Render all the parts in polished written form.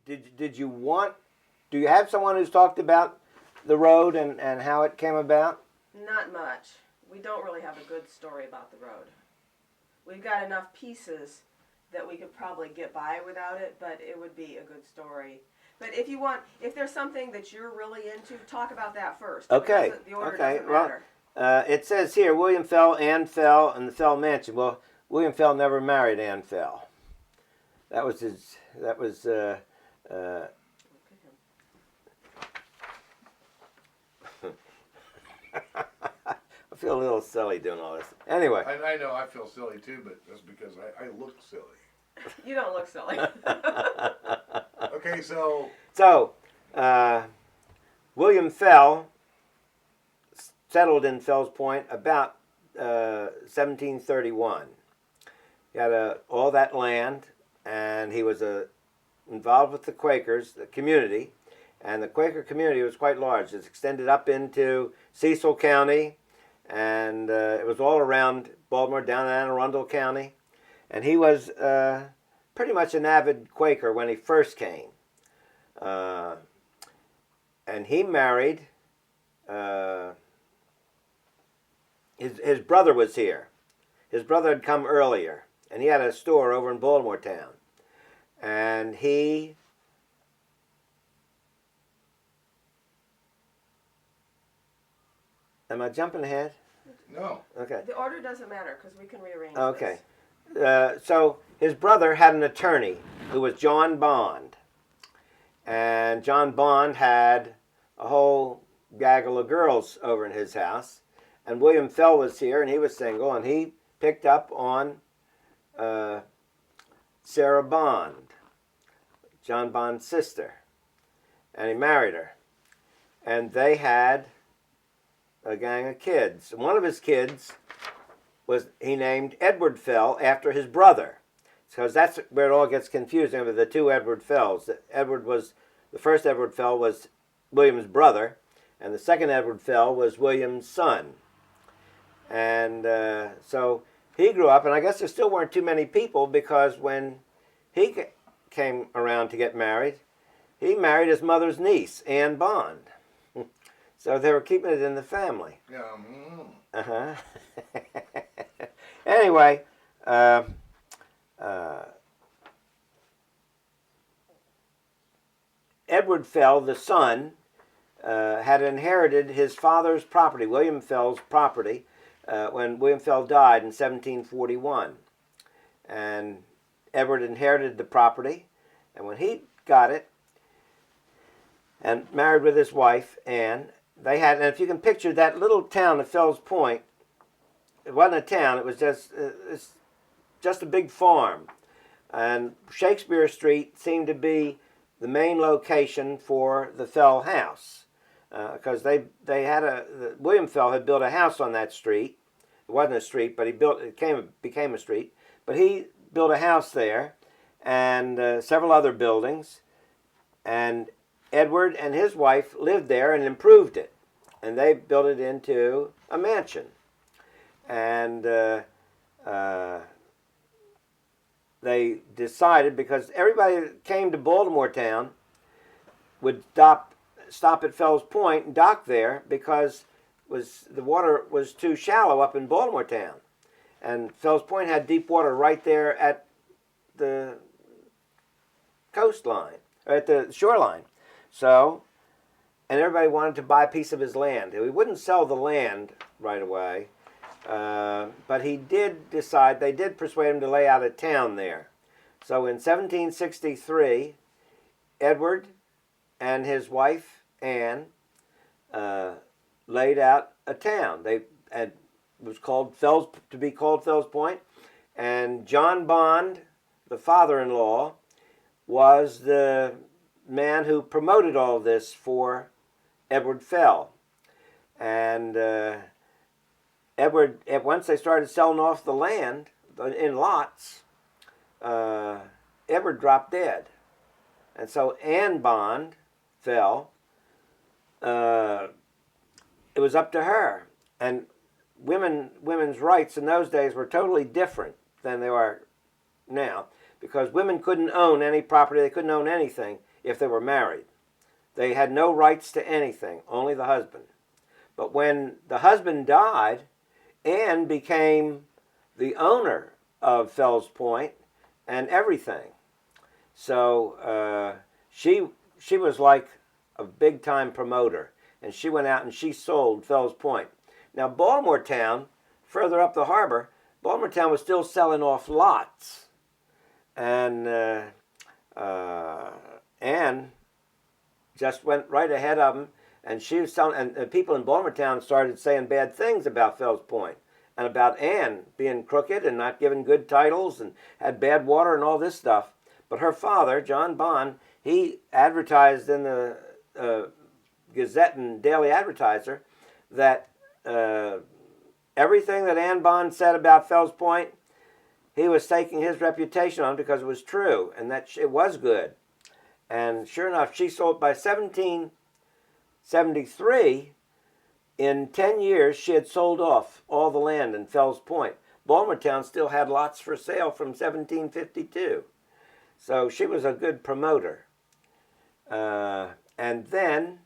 did you want? Do you have someone who's talked about the road and how it came about? Not much. We don't really have a good story about the road. We've got enough pieces that we could probably get by without it, but it would be a good story. But if there's something that you're really into, talk about that first. Okay. The order Okay. doesn't matter. Well, it says here William Fell, Ann Fell, and the Fell Mansion. Well, William Fell never married Ann Fell. That was his. That was. I feel a little silly doing all this. Anyway. I know I feel silly too, but that's because I look silly. You don't look silly. Okay, so. So, William Fell settled in Fells Point about 1731. He had all that land, and he was involved with the Quakers, the community, and the Quaker community was quite large. It's extended up into Cecil County, and it was all around Baltimore, down in Anne Arundel County. And he was pretty much an avid Quaker when he first came. And he married, his brother was here. His brother had come earlier, and he had a store over in Baltimore town. And he am I jumping ahead? No. Okay. The order doesn't matter because we can rearrange Okay. this. So his brother had an attorney who was John Bond. And John Bond had a whole gaggle of girls over in his house. And William Fell was here, and he was single, and he picked up on Sarah Bond, John Bond's sister. And he married her. And they had a gang of kids. And one of his kids he named Edward Fell after his brother. Because that's where it all gets confusing with the two Edward Fells. The first Edward Fell was William's brother, and the second Edward Fell was William's son. And so he grew up, and I guess there still weren't too many people, because when he came around to get married, he married his mother's niece, Ann Bond. So they were keeping it in the family. Yeah. Uh-huh. Anyway, Edward Fell, the son, had inherited his father's property, William Fell's property, when William Fell died in 1741. And Edward inherited the property, and when he got it, and married with his wife, Anne, they had, and if you can picture that little town of Fells Point, it wasn't a town, it was just a big farm. And Shakespeare Street seemed to be the main location for the Fell house, because William Fell had built a house on that street. It wasn't a street, but it became a street. But he built a house there, and several other buildings, and Edward and his wife lived there and improved it, and they built it into a mansion. And they decided, because everybody that came to Baltimore town would stop at Fells Point and dock there, because the water was too shallow up in Baltimore town. And Fells Point had deep water right there at the coastline, or at the shoreline. So, and everybody wanted to buy a piece of his land. He wouldn't sell the land right away, but they did persuade him to lay out a town there. So in 1763, Edward and his wife, Anne, laid out a town. It was called Fells Point, and John Bond, the father-in-law, was the man who promoted all this for Edward Fell. And once they started selling off the land in lots, Edward dropped dead. And so Ann Bond Fell, it was up to her. And women's rights in those days were totally different than they are now, because women couldn't own any property, they couldn't own anything if they were married. They had no rights to anything, only the husband. But when the husband died, Anne became the owner of Fells Point and everything. So she was like a big-time promoter, and she went out and she sold Fells Point. Now, Baltimore Town, further up the harbor, Baltimore Town was still selling off lots. And Anne just went right ahead of them, and she was selling, and people in Baltimore Town started saying bad things about Fells Point and about Anne being crooked and not giving good titles and had bad water and all this stuff. But her father, John Bond, he advertised in the Gazette and Daily Advertiser that everything that Anne Bond said about Fells Point, he was staking his reputation on because it was true and that it was good. And sure enough, she sold by 1773. In 10 years, she had sold off all the land in Fells Point. Baltimore Town still had lots for sale from 1752. So she was a good promoter. And then,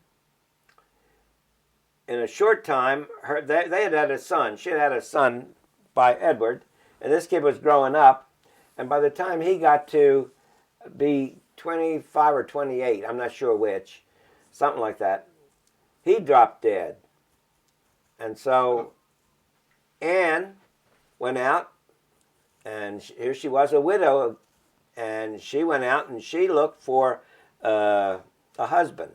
in a short time, they had had a son. She had had a son by Edward, and this kid was growing up. And by the time he got to be 25 or 28, I'm not sure which, something like that, he dropped dead. And so Anne went out, and here she was, a widow, and she went out and she looked for a husband.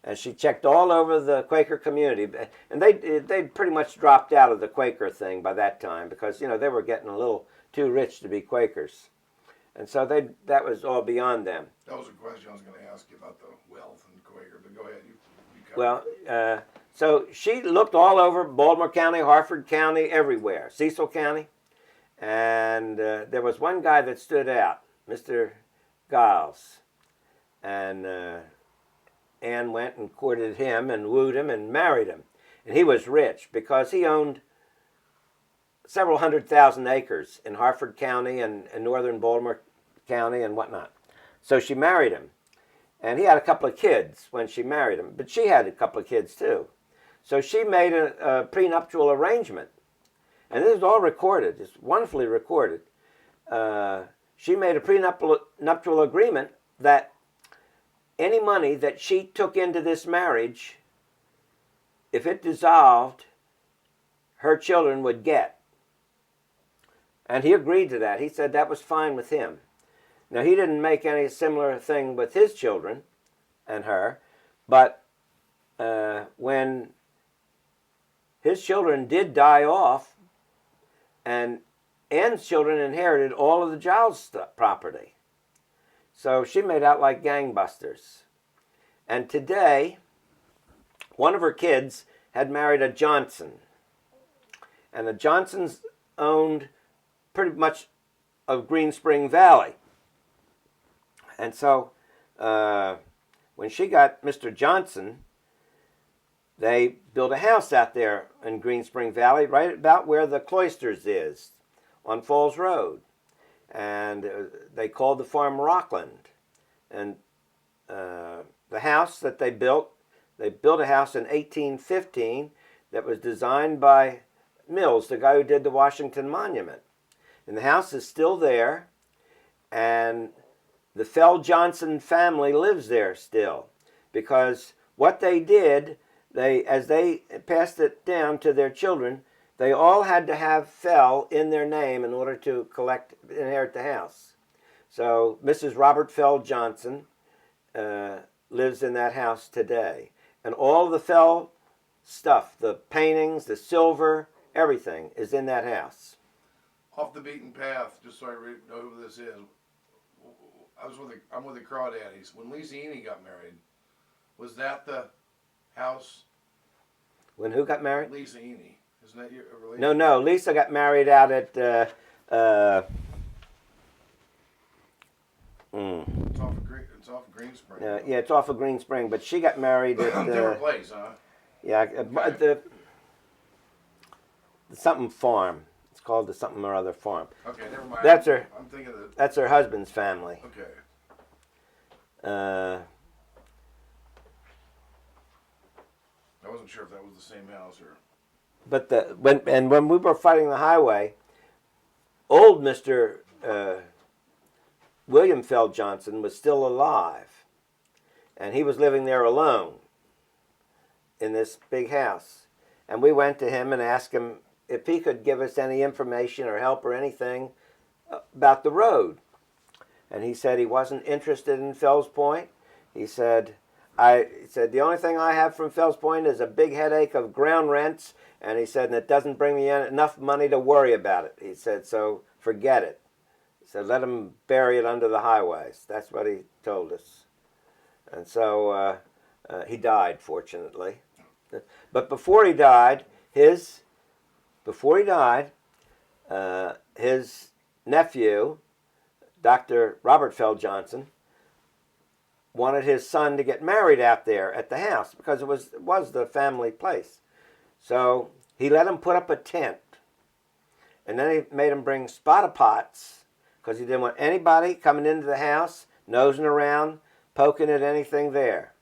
And she checked all over the Quaker community. And they'd pretty much dropped out of the Quaker thing by that time because, you know, they were getting a little too rich to be Quakers. And so that was all beyond them. That was a question I was going to ask you about the wealth and Quaker, but go ahead. You Well, so she looked all over Baltimore County, Harford County, everywhere, Cecil County. And there was one guy that stood out, Mr. Giles. And Anne went and courted him and wooed him and married him. And he was rich because he owned several 100,000 acres in Harford County and northern Baltimore County and whatnot. So she married him. And he had a couple of kids when she married him, but she had a couple of kids too. So she made a prenuptial arrangement. And this is all recorded. It's wonderfully recorded. She made a prenuptial agreement that any money that she took into this marriage, if it dissolved, her children would get. And he agreed to that. He said that was fine with him. Now, he didn't make any similar thing with his children and her, but when his children did die off, and Anne's children inherited all of the Giles property. So she made out like gangbusters. And today, one of her kids had married a Johnson. And the Johnsons owned pretty much of Green Spring Valley. And so when she got Mr. Johnson, they built a house out there in Green Spring Valley, right about where the Cloisters is, on Falls Road. And they called the farm Rockland. And the house that they built a house in 1815 that was designed by Mills, the guy who did the Washington Monument. And the house is still there, and the Fell Johnson family lives there still, because what they did, as they passed it down to their children, they all had to have Fell in their name in order to inherit the house. So Mrs. Robert Fell Johnson lives in that house today. And all the Fell stuff, the paintings, the silver, everything is in that house. Off the beaten path, just so I know who this is. I'm with the Crawdaddies. When Lisa Eney got married, was that the house? When who got married? Lisa Eney. Isn't that your relation? No. Lisa got married out at. It's off of Green Spring. Yeah, it's off of Green Spring, but she got married at. Different place, huh? Yeah, the something farm. It's called the something or other farm. Okay, never mind. That's her. I'm thinking of That's her husband's family. Okay. Uh, I wasn't sure if that was the same house or. but when we were fighting the highway, old Mr. William Fell Johnson was still alive, and he was living there alone in this big house. And we went to him and asked him if he could give us any information or help or anything about the road. And he said he wasn't interested in Fells Point. He said, the only thing I have from Fells Point is a big headache of ground rents. And he said, and it doesn't bring me in enough money to worry about it. He said, so forget it. He said, let them bury it under the highways. That's what he told us. And so he died, fortunately. But before he died, his nephew, Dr. Robert Fell Johnson, wanted his son to get married out there at the house because it was the family place. So he let him put up a tent. And then he made him bring spotter pots because he didn't want anybody coming into the house, nosing around, poking at anything there.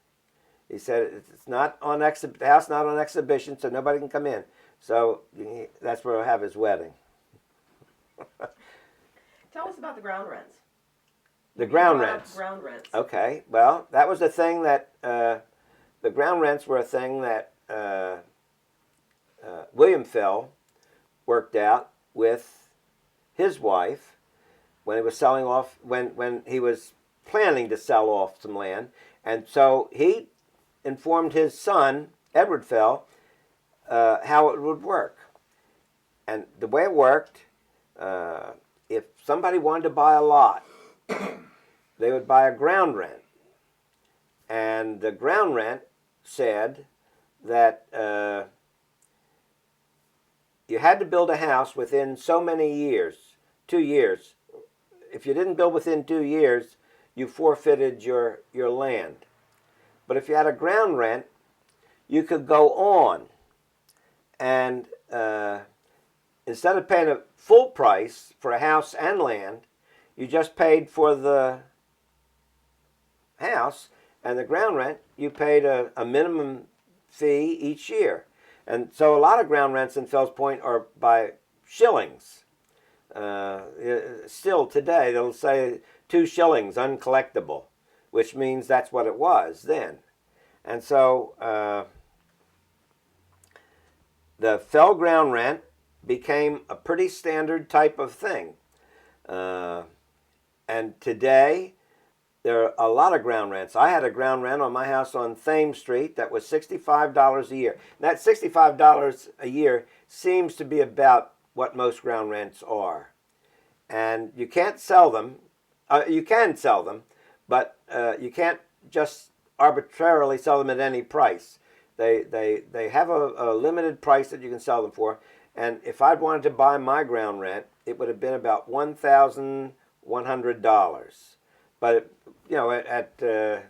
He said it's not on the house not on exhibition, so nobody can come in. So that's where he'll have his wedding. Tell us about the ground rents. The ground rents. Ground rents. Okay, well, that was a thing that the ground rents were a thing that William Fell worked out with his wife when he was selling off, when he was planning to sell off some land. And so he informed his son, Edward Fell, how it would work. And the way it worked, if somebody wanted to buy a lot, they would buy a ground rent. And the ground rent said that you had to build a house within so many years, 2 years. If you didn't build within 2 years, you forfeited your land. But if you had a ground rent, you could go on. And instead of paying a full price for a house and land, you just paid for the house, and the ground rent, you paid a minimum fee each year. And so a lot of ground rents in Fells Point are by shillings. Still today, they'll say 2 shillings uncollectible, which means that's what it was then. And so the Fell ground rent became a pretty standard type of thing. And today, there are a lot of ground rents. I had a ground rent on my house on Thames Street that was $65 a year. And that $65 a year seems to be about what most ground rents are. And you can't sell them. You can sell them, but you can't just arbitrarily sell them at any price. They have a limited price that you can sell them for. And if I'd wanted to buy my ground rent, it would have been about $1,100. But at the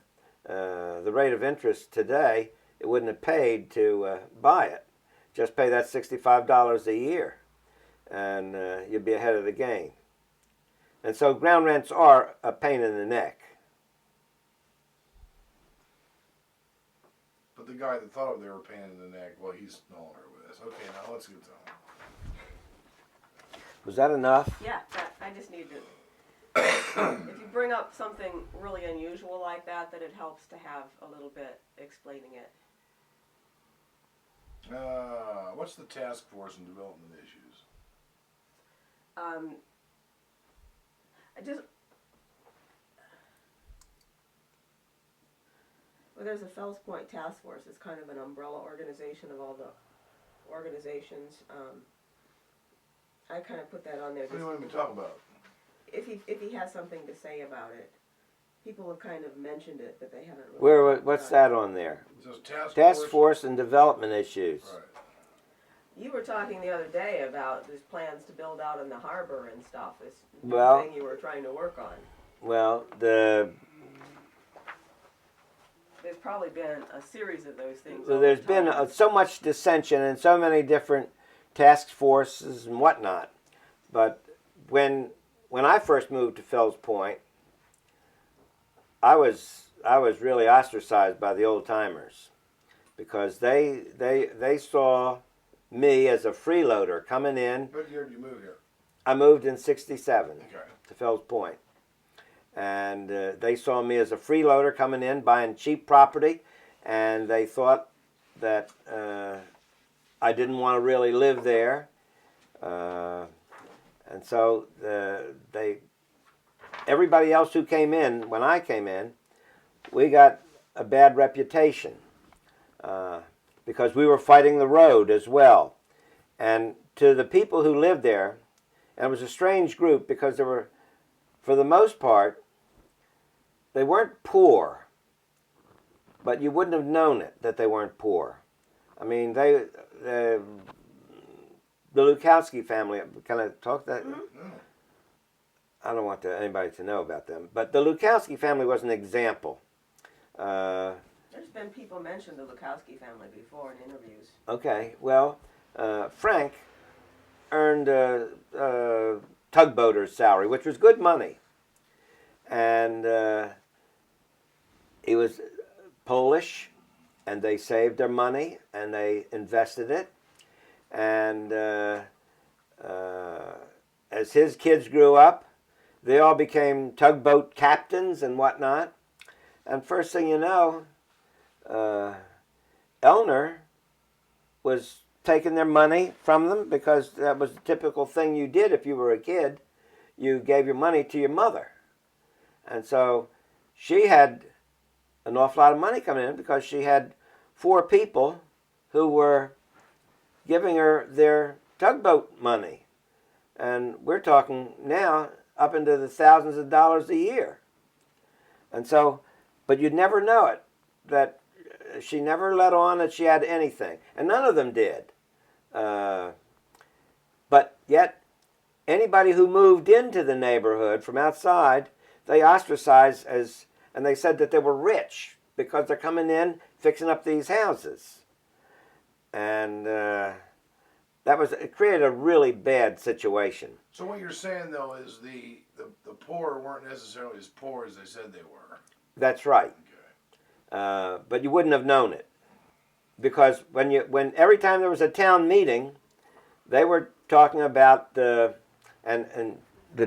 rate of interest today, it wouldn't have paid to buy it. Just pay that $65 a year, and you'd be ahead of the game. And so ground rents are a pain in the neck. But the guy that thought they were a pain in the neck, well, he's no longer with us. Okay, now let's get to him. Was that enough? Yeah, I just need to. If you bring up something really unusual like that, it helps to have a little bit explaining it. What's the task force and development issues? There's a Fells Point Task Force. It's kind of an umbrella organization of all the organizations. I kind of put that on there. What do you want me to talk about? If he has something to say about it. People have kind of mentioned it, but they haven't really. What's that on there? It says Task force and development issues. Right. You were talking the other day about these plans to build out in the harbor and stuff. This thing you were trying to work on. Well, there's probably been a series of those things. There's been so much dissension and so many different task forces and whatnot. But when I first moved to Fells Point, I was really ostracized by the old timers because they saw me as a freeloader coming in. What year did you move here? I moved in '67 Okay. to Fells Point, and they saw me as a freeloader coming in buying cheap property, and they thought that I didn't want to really live there, and so everybody else who came in when I came in, we got a bad reputation because we were fighting the road as well. And to the people who lived there, and it was a strange group because they were, for the most part, they weren't poor, but you wouldn't have known it that they weren't poor. I mean, the Lukowski family, can I talk that? Mm-hmm. I don't want anybody to know about them, but the Lukowski family was an example. There's been people mention the Lukowski family before in interviews. Okay, well, Frank earned a tugboater's salary, which was good money. And he was Polish, and they saved their money, and they invested it. And as his kids grew up, they all became tugboat captains and whatnot. And first thing you know, Elner was taking their money from them because that was the typical thing you did if you were a kid. You gave your money to your mother. And so she had an awful lot of money coming in because she had 4 people who were giving her their tugboat money. And we're talking now up into the thousands of dollars a year. And so, but you'd never know it, that she never let on that she had anything. And none of them did. But yet, anybody who moved into the neighborhood from outside, they ostracized as, and they said that they were rich because they're coming in, fixing up these houses. And it created a really bad situation. So what you're saying though is the poor weren't necessarily as poor as they said they were. That's right. Okay. But you wouldn't have known it because when every time there was a town meeting, they were talking about the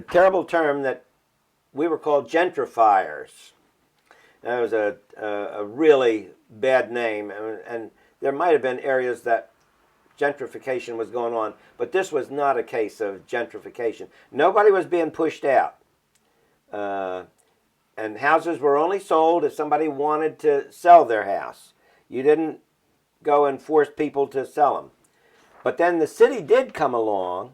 terrible term that we were called gentrifiers. That was a really bad name, and there might have been areas that gentrification was going on, but this was not a case of gentrification. Nobody was being pushed out. And houses were only sold if somebody wanted to sell their house. You didn't go and force people to sell them. But then the city did come along,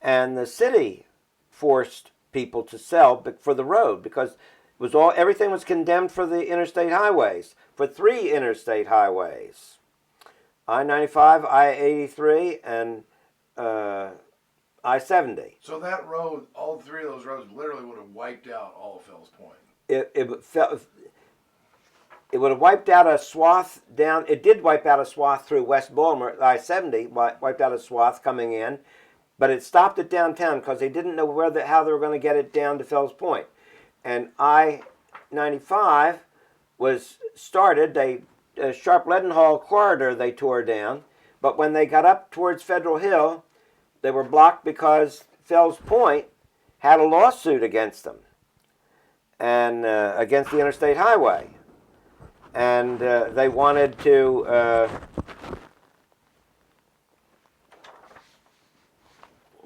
and the city forced people to sell for the road because everything was condemned for the interstate highways, for 3 interstate highways. I-95, I-83, and I-70. So that road, all 3 of those roads literally would have wiped out all of Fells Point. It would have wiped out a swath down. It did wipe out a swath through West Baltimore. I-70 wiped out a swath coming in, but it stopped it downtown because they didn't know how they were going to get it down to Fells Point. And I-95 was started. A Sharp Leadenhall corridor they tore down, but when they got up towards Federal Hill, they were blocked because Fells Point had a lawsuit against them and against the interstate highway. And they wanted to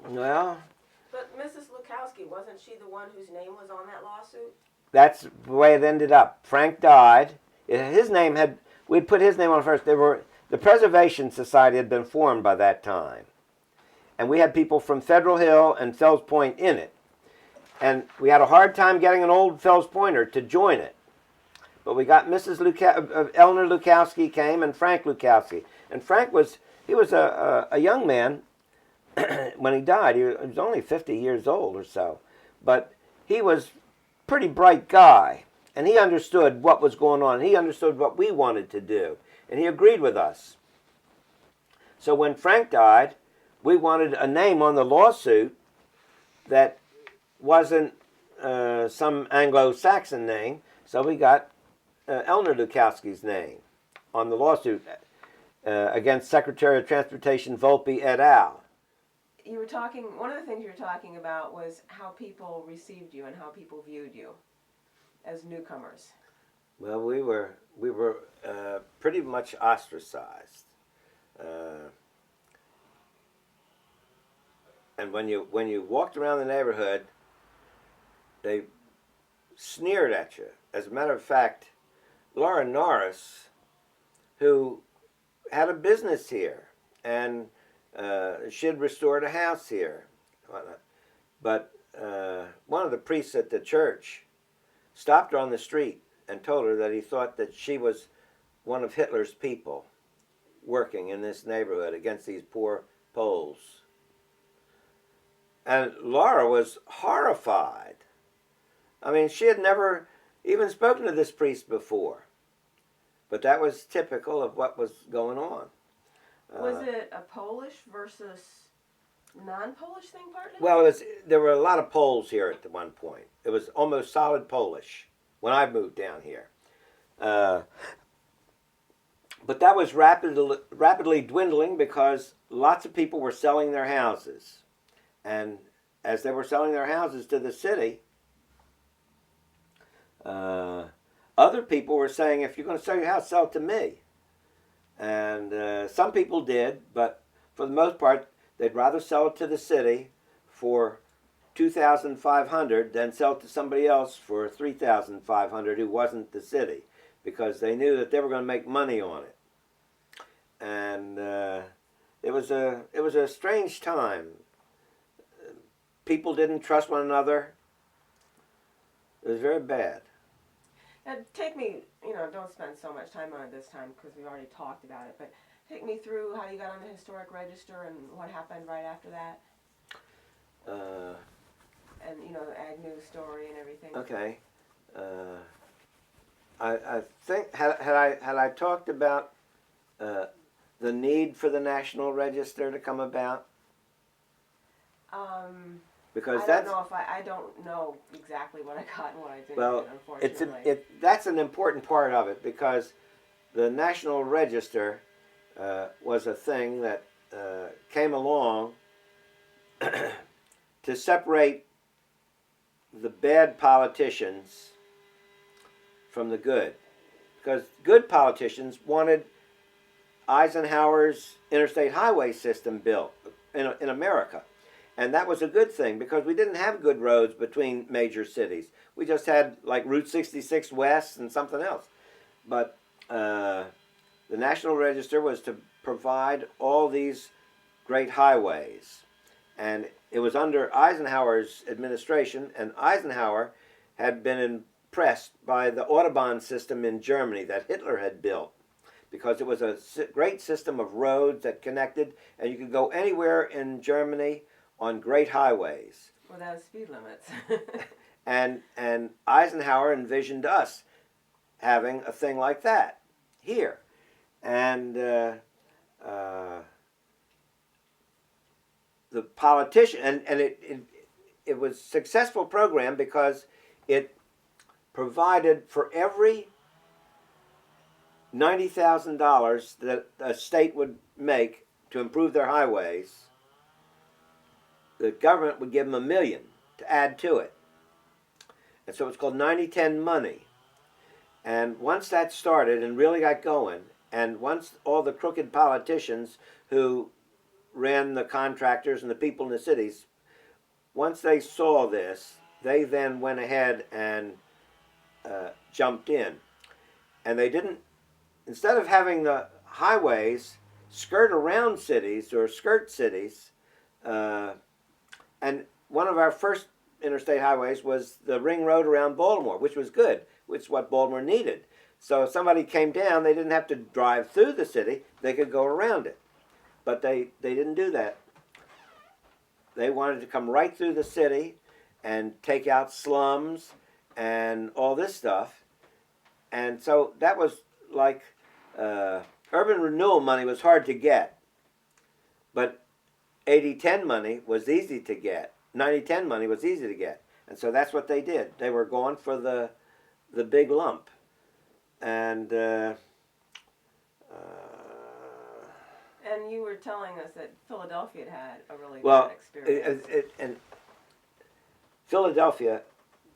But Mrs. Lukowski, wasn't she the one whose name was on that lawsuit? That's the way it ended up. Frank died. We'd put his name on first. The Preservation Society had been formed by that time. And we had people from Federal Hill and Fells Point in it. And we had a hard time getting an old Fells Pointer to join it. But we got Eleanor Lukowski came and Frank Lukowski. And Frank was a young man when he died. He was only 50 years old or so. But he was a pretty bright guy. And he understood what was going on. He understood what we wanted to do. And he agreed with us. So when Frank died, we wanted a name on the lawsuit that wasn't some Anglo-Saxon name. So we got Eleanor Dukowski's name on the lawsuit against Secretary of Transportation Volpe et al. You were talking, one of the things you were talking about was how people received you and how people viewed you as newcomers. Well, we were pretty much ostracized, and when you walked around the neighborhood, they sneered at you. As a matter of fact, Laura Norris, who had a business here, and she had restored a house here, but one of the priests at the church stopped her on the street and told her that he thought that she was one of Hitler's people working in this neighborhood against these poor Poles. And Laura was horrified. I mean, she had never even spoken to this priest before. But that was typical of what was going on. Was it a Polish versus non-Polish thing partly? Well, there were a lot of Poles here at one point. It was almost solid Polish when I moved down here. But that was rapidly dwindling because lots of people were selling their houses. And as they were selling their houses to the city, other people were saying, if you're going to sell your house, sell it to me. And some people did, but for the most part, they'd rather sell it to the city for $2,500 than sell it to somebody else for $3,500 who wasn't the city, because they knew that they were going to make money on it. And it was a strange time. People didn't trust one another. It was very bad. Now, take me, don't spend so much time on it this time because we've already talked about it, but take me through how you got on the historic register and what happened right after that. And, the Ag News story and everything. Okay. I think, had I talked about the need for the National Register to come about? Because I don't know exactly what I got and what I didn't. Well, unfortunately. that's an important part of it, because the National Register was a thing that came along to separate the bad politicians from the good. Because good politicians wanted Eisenhower's interstate highway system built in America. And that was a good thing, because we didn't have good roads between major cities. We just had like Route 66 West and something else. But the National Register was to provide all these great highways. And it was under Eisenhower's administration, and Eisenhower had been impressed by the Autobahn system in Germany that Hitler had built, because it was a great system of roads that connected, and you could go anywhere in Germany on great highways. Without speed limits. and Eisenhower envisioned us having a thing like that here. And the politician, and it was a successful program because it provided for every $90,000 that a state would make to improve their highways, the government would give them $1 million to add to it. And so it's called 90-10 money. And once that started and really got going, and once all the crooked politicians who ran the contractors and the people in the cities, once they saw this, they then went ahead and jumped in. And they didn't, instead of having the highways skirt around cities or skirt cities, and one of our first interstate highways was the ring road around Baltimore, which was good, which is what Baltimore needed. So if somebody came down, they didn't have to drive through the city, they could go around it. But they didn't do that. They wanted to come right through the city and take out slums and all this stuff. And so that was like, urban renewal money was hard to get. But 80-10 money was easy to get. 90-10 money was easy to get. And so that's what they did. They were going for the the big lump. And And you were telling us that Philadelphia had a really well, bad experience. and Philadelphia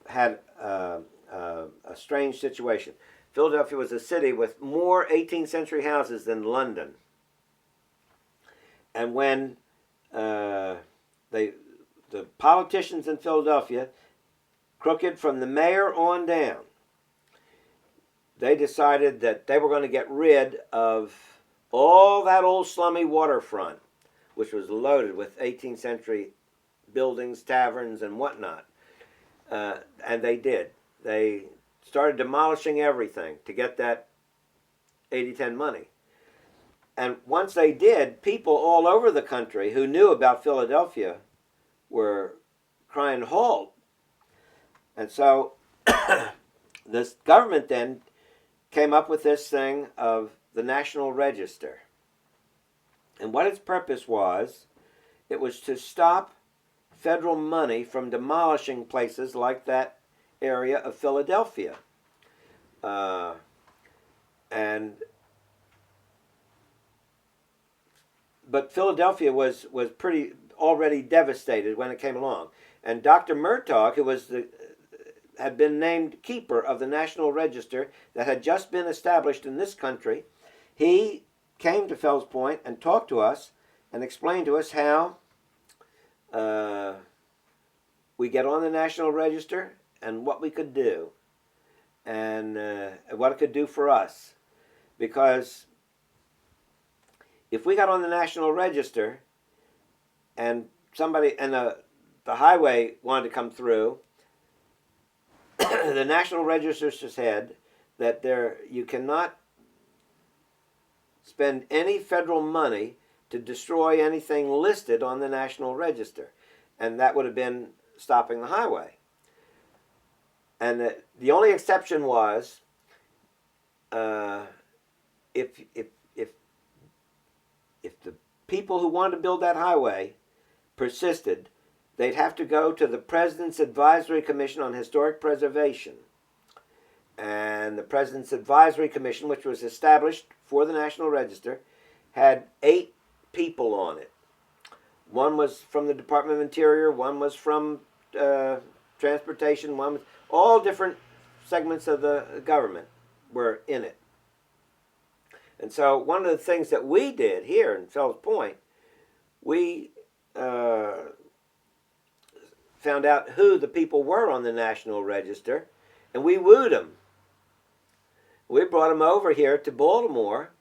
had a strange situation. Philadelphia was a city with more 18th century houses than London. And when the politicians in Philadelphia, crooked from the mayor on down, they decided that they were going to get rid of all that old slummy waterfront, which was loaded with 18th century buildings, taverns, and whatnot. And they did. They started demolishing everything to get that 80-10 money. And once they did, people all over the country who knew about Philadelphia were crying halt. And so this government then came up with this thing of the National Register. And what its purpose was, it was to stop federal money from demolishing places like that area of Philadelphia. But Philadelphia was pretty already devastated when it came along. And Dr. Murtaugh, who had been named keeper of the National Register that had just been established in this country, he came to Fells Point and talked to us and explained to us how we get on the National Register and what we could do and what it could do for us. Because if we got on the National Register and somebody and the highway wanted to come through, the National Register said that you cannot spend any federal money to destroy anything listed on the National Register. And that would have been stopping the highway. And the only exception was if the people who wanted to build that highway persisted, they'd have to go to the President's Advisory Commission on Historic Preservation. And the President's Advisory Commission, which was established for the National Register, had 8 people on it. One was from the Department of Interior, one was from Transportation, one was all different segments of the government were in it. And so one of the things that we did here in Fells Point, we found out who the people were on the National Register, and we wooed them. We brought them over here to Baltimore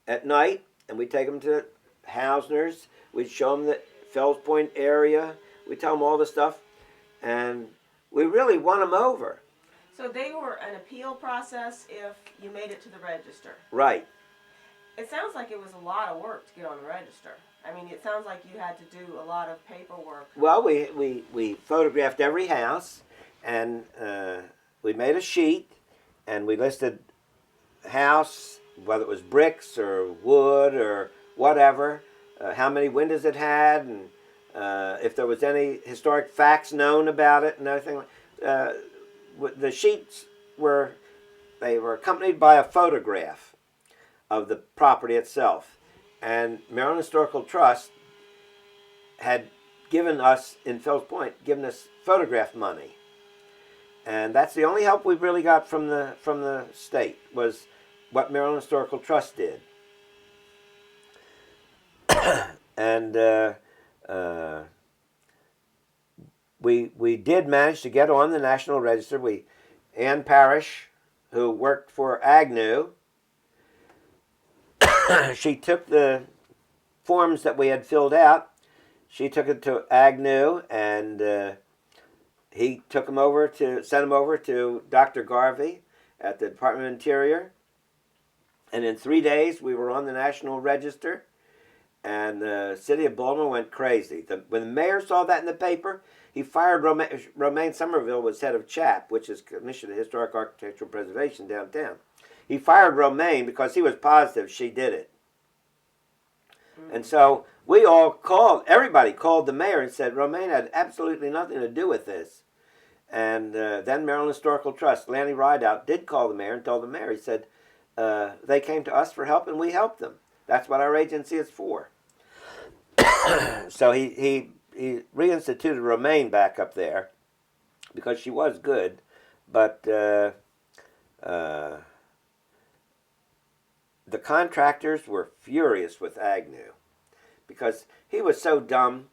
at night, and we'd take them to Hausner's. We'd show them the Fells Point area. We'd tell them all the stuff, and we really won them over. So they were an appeal process if you made it to the register. Right. It sounds like it was a lot of work to get on the register. I mean, it sounds like you had to do a lot of paperwork. Well, we photographed every house, and we made a sheet, and we listed house, whether it was bricks or wood or whatever, how many windows it had, and if there was any historic facts known about it and everything. The sheets were accompanied by a photograph of the property itself. And Maryland Historical Trust had given us, in Fells Point, photograph money. And that's the only help we really got from the state, was what Maryland Historical Trust did. And we did manage to get on the National Register. Ann Parrish, who worked for Agnew, she took the forms that we had filled out. She took it to Agnew, and he sent them over to Dr. Garvey at the Department of Interior. And in 3 days, we were on the National Register, and the city of Baltimore went crazy. When the mayor saw that in the paper, he fired Romaine Somerville, was head of CHAP, which is Commission of Historic Architectural Preservation downtown. He fired Romaine because he was positive she did it. And so everybody called the mayor and said Romaine had absolutely nothing to do with this. And then Maryland Historical Trust, Lanny Rideout, did call the mayor and told the mayor, he said, they came to us for help and we helped them. That's what our agency is for. So he reinstituted Romaine back up there because she was good, but the contractors were furious with Agnew because he was so dumb.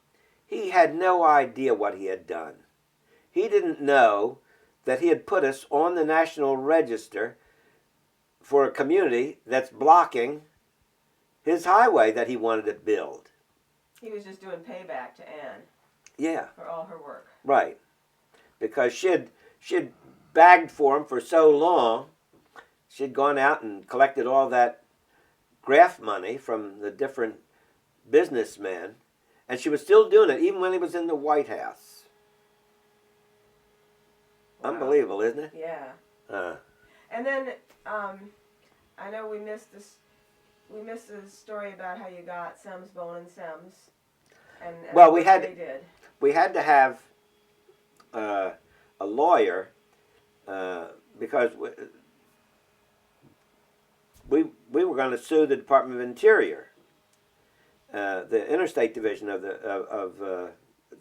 He had no idea what he had done. He didn't know that he had put us on the National Register for a community that's blocking his highway that he wanted to build. He was just doing payback to Anne. Yeah. For all her work. Right. Because she'd bagged for him for so long. She'd gone out and collected all that Greff money from the different businessmen, and she was still doing it even when he was in the White House. Wow. Unbelievable, isn't it? Yeah. And then I know we missed this. We missed the story about how you got Sem's Bone and Sem's. And well, we had to have a lawyer because we were going to sue the Department of Interior, the Interstate Division of the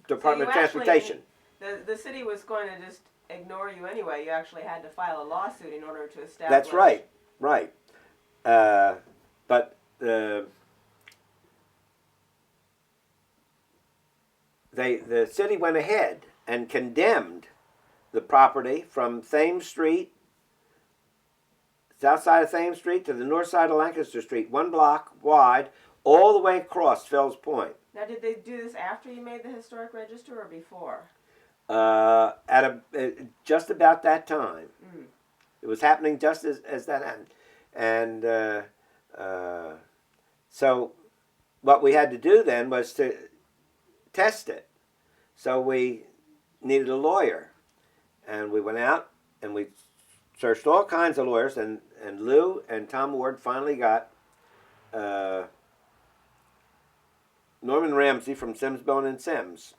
Department of Transportation. The city was going to just ignore you anyway. You actually had to file a lawsuit in order to establish. That's right. Right. But the city went ahead and condemned the property from Thames Street, south side of Thames Street, to the north side of Lancaster Street, 1 block wide, all the way across Fells Point. Now, did they do this after you made the historic register or before? Just about that time. Mm. It was happening just as that happened. And so what we had to do then was to test it. So we needed a lawyer. And we went out and we searched all kinds of lawyers. And Lou and Tom Ward finally got Norman Ramsey from Sims, Bone and Sims.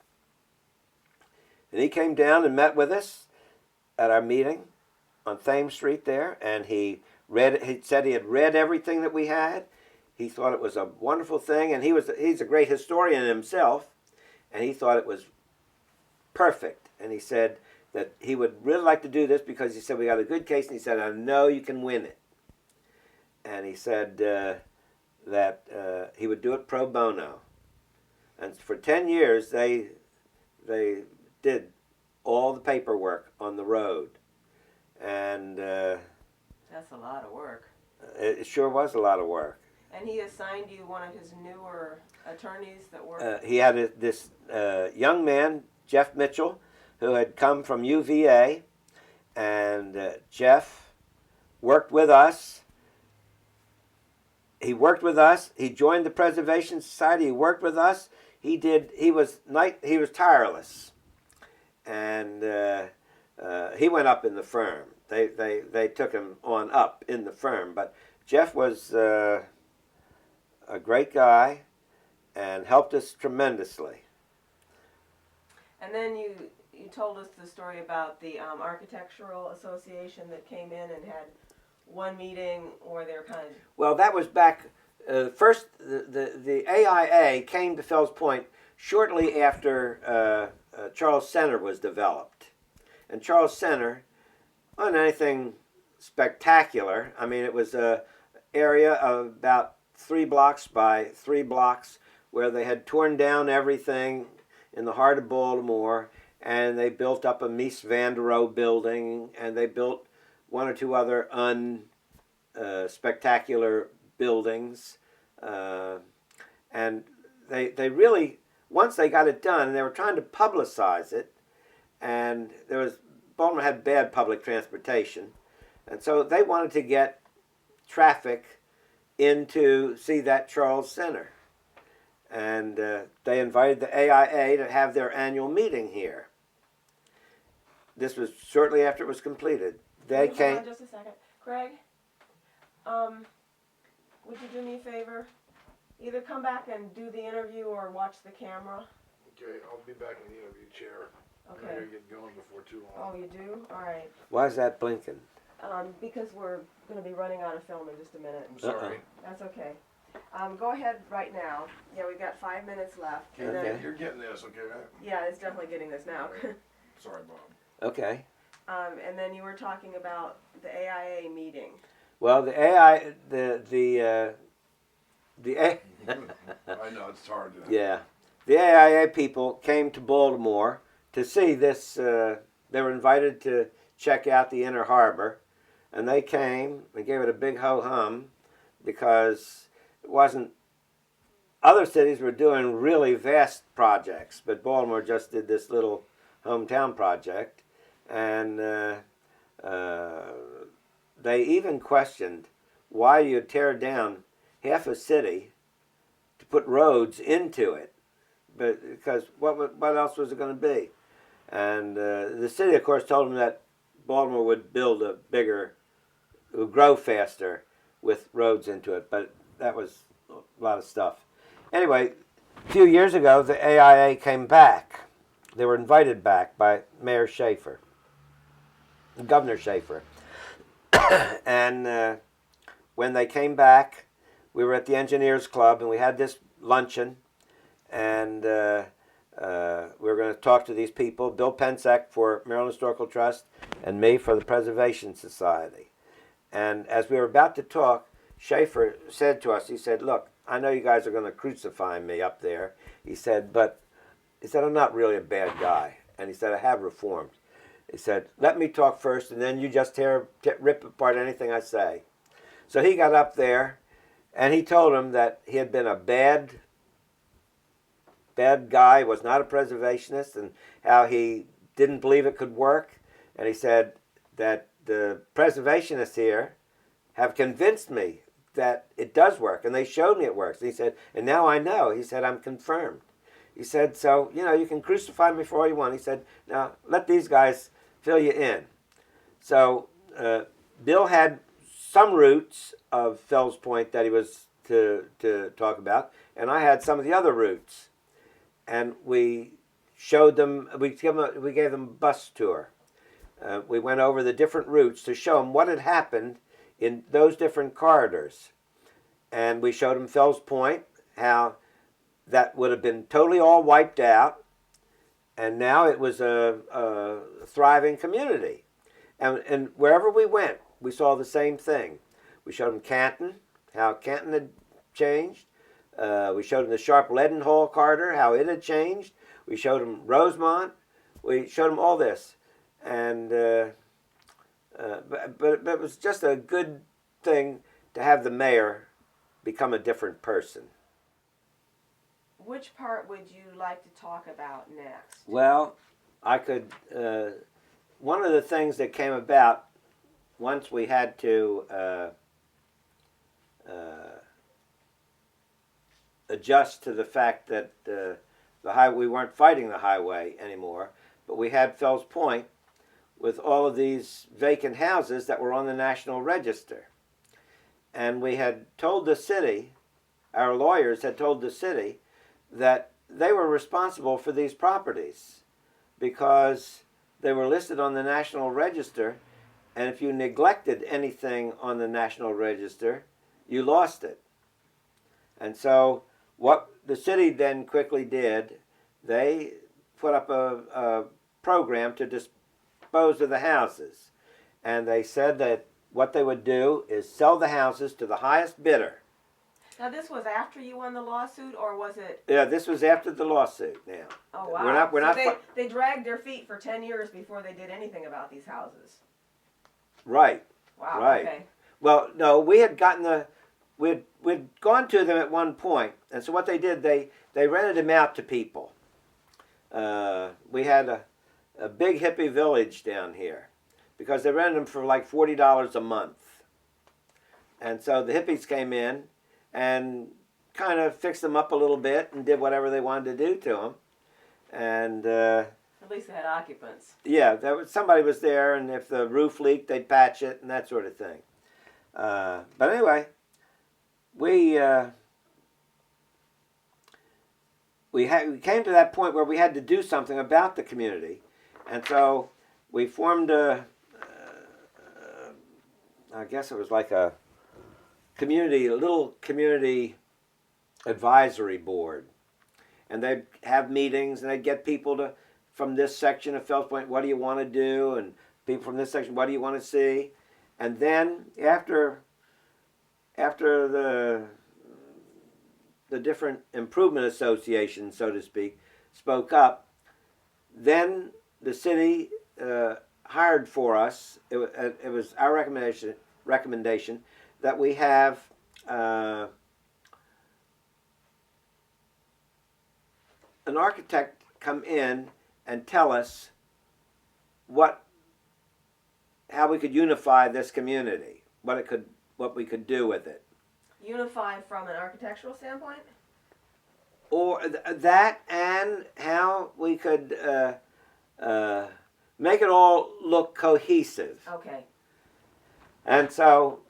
And he came down and met with us at our meeting on Thames Street there, and he said he had read everything that we had. He thought it was a wonderful thing, and he's a great historian himself, and he thought it was perfect. And he said that he would really like to do this because he said we got a good case, and he said, I know you can win it. And he said that he would do it pro bono. And for 10 years, they did all the paperwork on the road. And that's a lot of work. It sure was a lot of work. And he assigned you one of his newer attorneys that worked? He had this young man, Jeff Mitchell, who had come from UVA. And Jeff worked with us. He worked with us. He joined the Preservation Society. He worked with us. He was tireless. And he went up in the firm. They took him on up in the firm. But Jeff was a great guy and helped us tremendously. And then you told us the story about the Architectural Association that came in and had one meeting where they were kind of... Well, that was back... first, the AIA came to Fells Point shortly after Charles Center was developed. And Charles Center wasn't anything spectacular. I mean, it was an area of about 3 blocks by 3 blocks where they had torn down everything in the heart of Baltimore, and they built up a Mies van der Rohe building, and they built 1 or 2 other unspectacular buildings. And they really, once they got it done, and they were trying to publicize it, and Baltimore had bad public transportation, and so they wanted to get traffic in to see that Charles Center. And they invited the AIA to have their annual meeting here. This was shortly after it was completed. They came... Hold on just a second. Kraig, would you do me a favor? Either come back and do the interview or watch the camera. Okay, I'll be back in the interview chair. I Okay. gotta get going before too long. Oh, you do? All right. Why is that blinking? Because we're going to be running out of film in just a minute. I'm sorry. That's okay. Go ahead right now. Yeah, we've got 5 minutes left. And Okay. then, You're getting this, okay, right? yeah, it's definitely getting this now. Sorry, Bob. Okay. And then you were talking about the AIA meeting. Well, the AI, the A, I know, it's hard to... yeah, the AIA people came to Baltimore to see this. They were invited to check out the Inner Harbor, and they came and gave it a big ho-hum because it wasn't. Other cities were doing really vast projects, but Baltimore just did this little hometown project, and they even questioned why you tear down half a city to put roads into it, but because what else was it going to be? And the city, of course, told them that Baltimore would build a bigger, would grow faster with roads into it, but that was a lot of stuff. Anyway, a few years ago, the AIA came back. They were invited back by Mayor Schaefer, Governor Schaefer. And when they came back, we were at the Engineers Club, and we had this luncheon, and we were going to talk to these people, Bill Pensek for Maryland Historical Trust, and me for the Preservation Society. And as we were about to talk, Schaefer said to us, he said, look, I know you guys are going to crucify me up there. He said, but he said, I'm not really a bad guy. And he said, I have reformed. He said, let me talk first, and then you just rip apart anything I say. So he got up there, and he told him that he had been a bad guy, was not a preservationist, and how he didn't believe it could work. And he said that the preservationists here have convinced me that it does work, and they showed me it works. He said, and now I know. He said, I'm confirmed. He said, so, you can crucify me for all you want. He said, now let these guys fill you in. So Bill had some roots of Fells Point that he was to talk about, and I had some of the other roots. And we showed them, we gave them a bus tour. We went over the different routes to show them what had happened in those different corridors. And we showed them Fells Point, how that would have been totally all wiped out, and now it was a thriving community. And wherever we went, we saw the same thing. We showed them Canton, how Canton had changed. We showed them the Sharp Leadenhall corridor, how it had changed. We showed them Rosemont. We showed them all this. And but it was just a good thing to have the mayor become a different person. Which part would you like to talk about next? Well, I could. One of the things that came about once we had to adjust to the fact that we weren't fighting the highway anymore, but we had Fells Point with all of these vacant houses that were on the National Register. And we had told the city, our lawyers had told the city, that they were responsible for these properties because they were listed on the National Register, and if you neglected anything on the National Register, you lost it. And so what the city then quickly did, they put up a program to dispose of the houses. And they said that what they would do is sell the houses to the highest bidder. Now, this was after you won the lawsuit, or was it? Yeah, this was after the lawsuit now. Oh, wow. We're so not they dragged their feet for 10 years before they did anything about these houses. Right. Wow, Right. okay. Well, no, we had gotten we'd gone to them at one point, and so what they did, they rented them out to people. We had a big hippie village down here because they rented them for like $40 a month. And so the hippies came in and kind of fixed them up a little bit and did whatever they wanted to do to them. And At least they had occupants. yeah, somebody was there, and if the roof leaked, they'd patch it and that sort of thing. But anyway, we came to that point where we had to do something about the community, And so we formed I guess it was like a little community advisory board. And they'd have meetings, and they'd get people from this section of Fells Point, what do you want to do? And people from this section, what do you want to see? And then after the different improvement associations, so to speak, spoke up, then the city hired for us. It was our recommendation that we have an architect come in and tell us how we could unify this community, what we could do with it. Unify from an architectural standpoint? Or that, and how we could make it all look cohesive. Okay. And so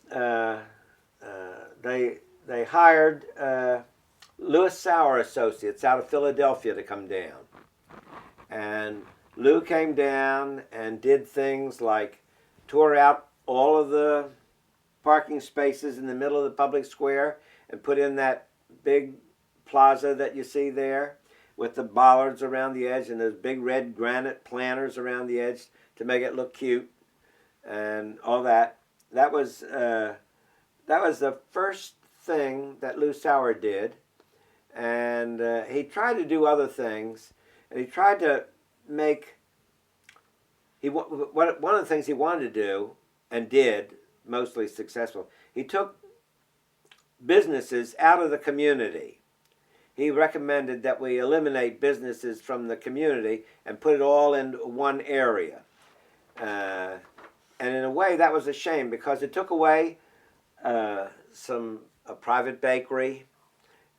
they hired Lewis Sauer Associates out of Philadelphia to come down. And Lou came down and did things like tore out all of the parking spaces in the middle of the public square and put in that big plaza that you see there with the bollards around the edge and those big red granite planters around the edge to make it look cute and all that. That was the first thing that Lou Sauer did, and he tried to do other things, and he tried to make. One of the things he wanted to do and did, mostly successful. He took businesses out of the community. He recommended that we eliminate businesses from the community and put it all in one area. And in a way, that was a shame because it took away a private bakery,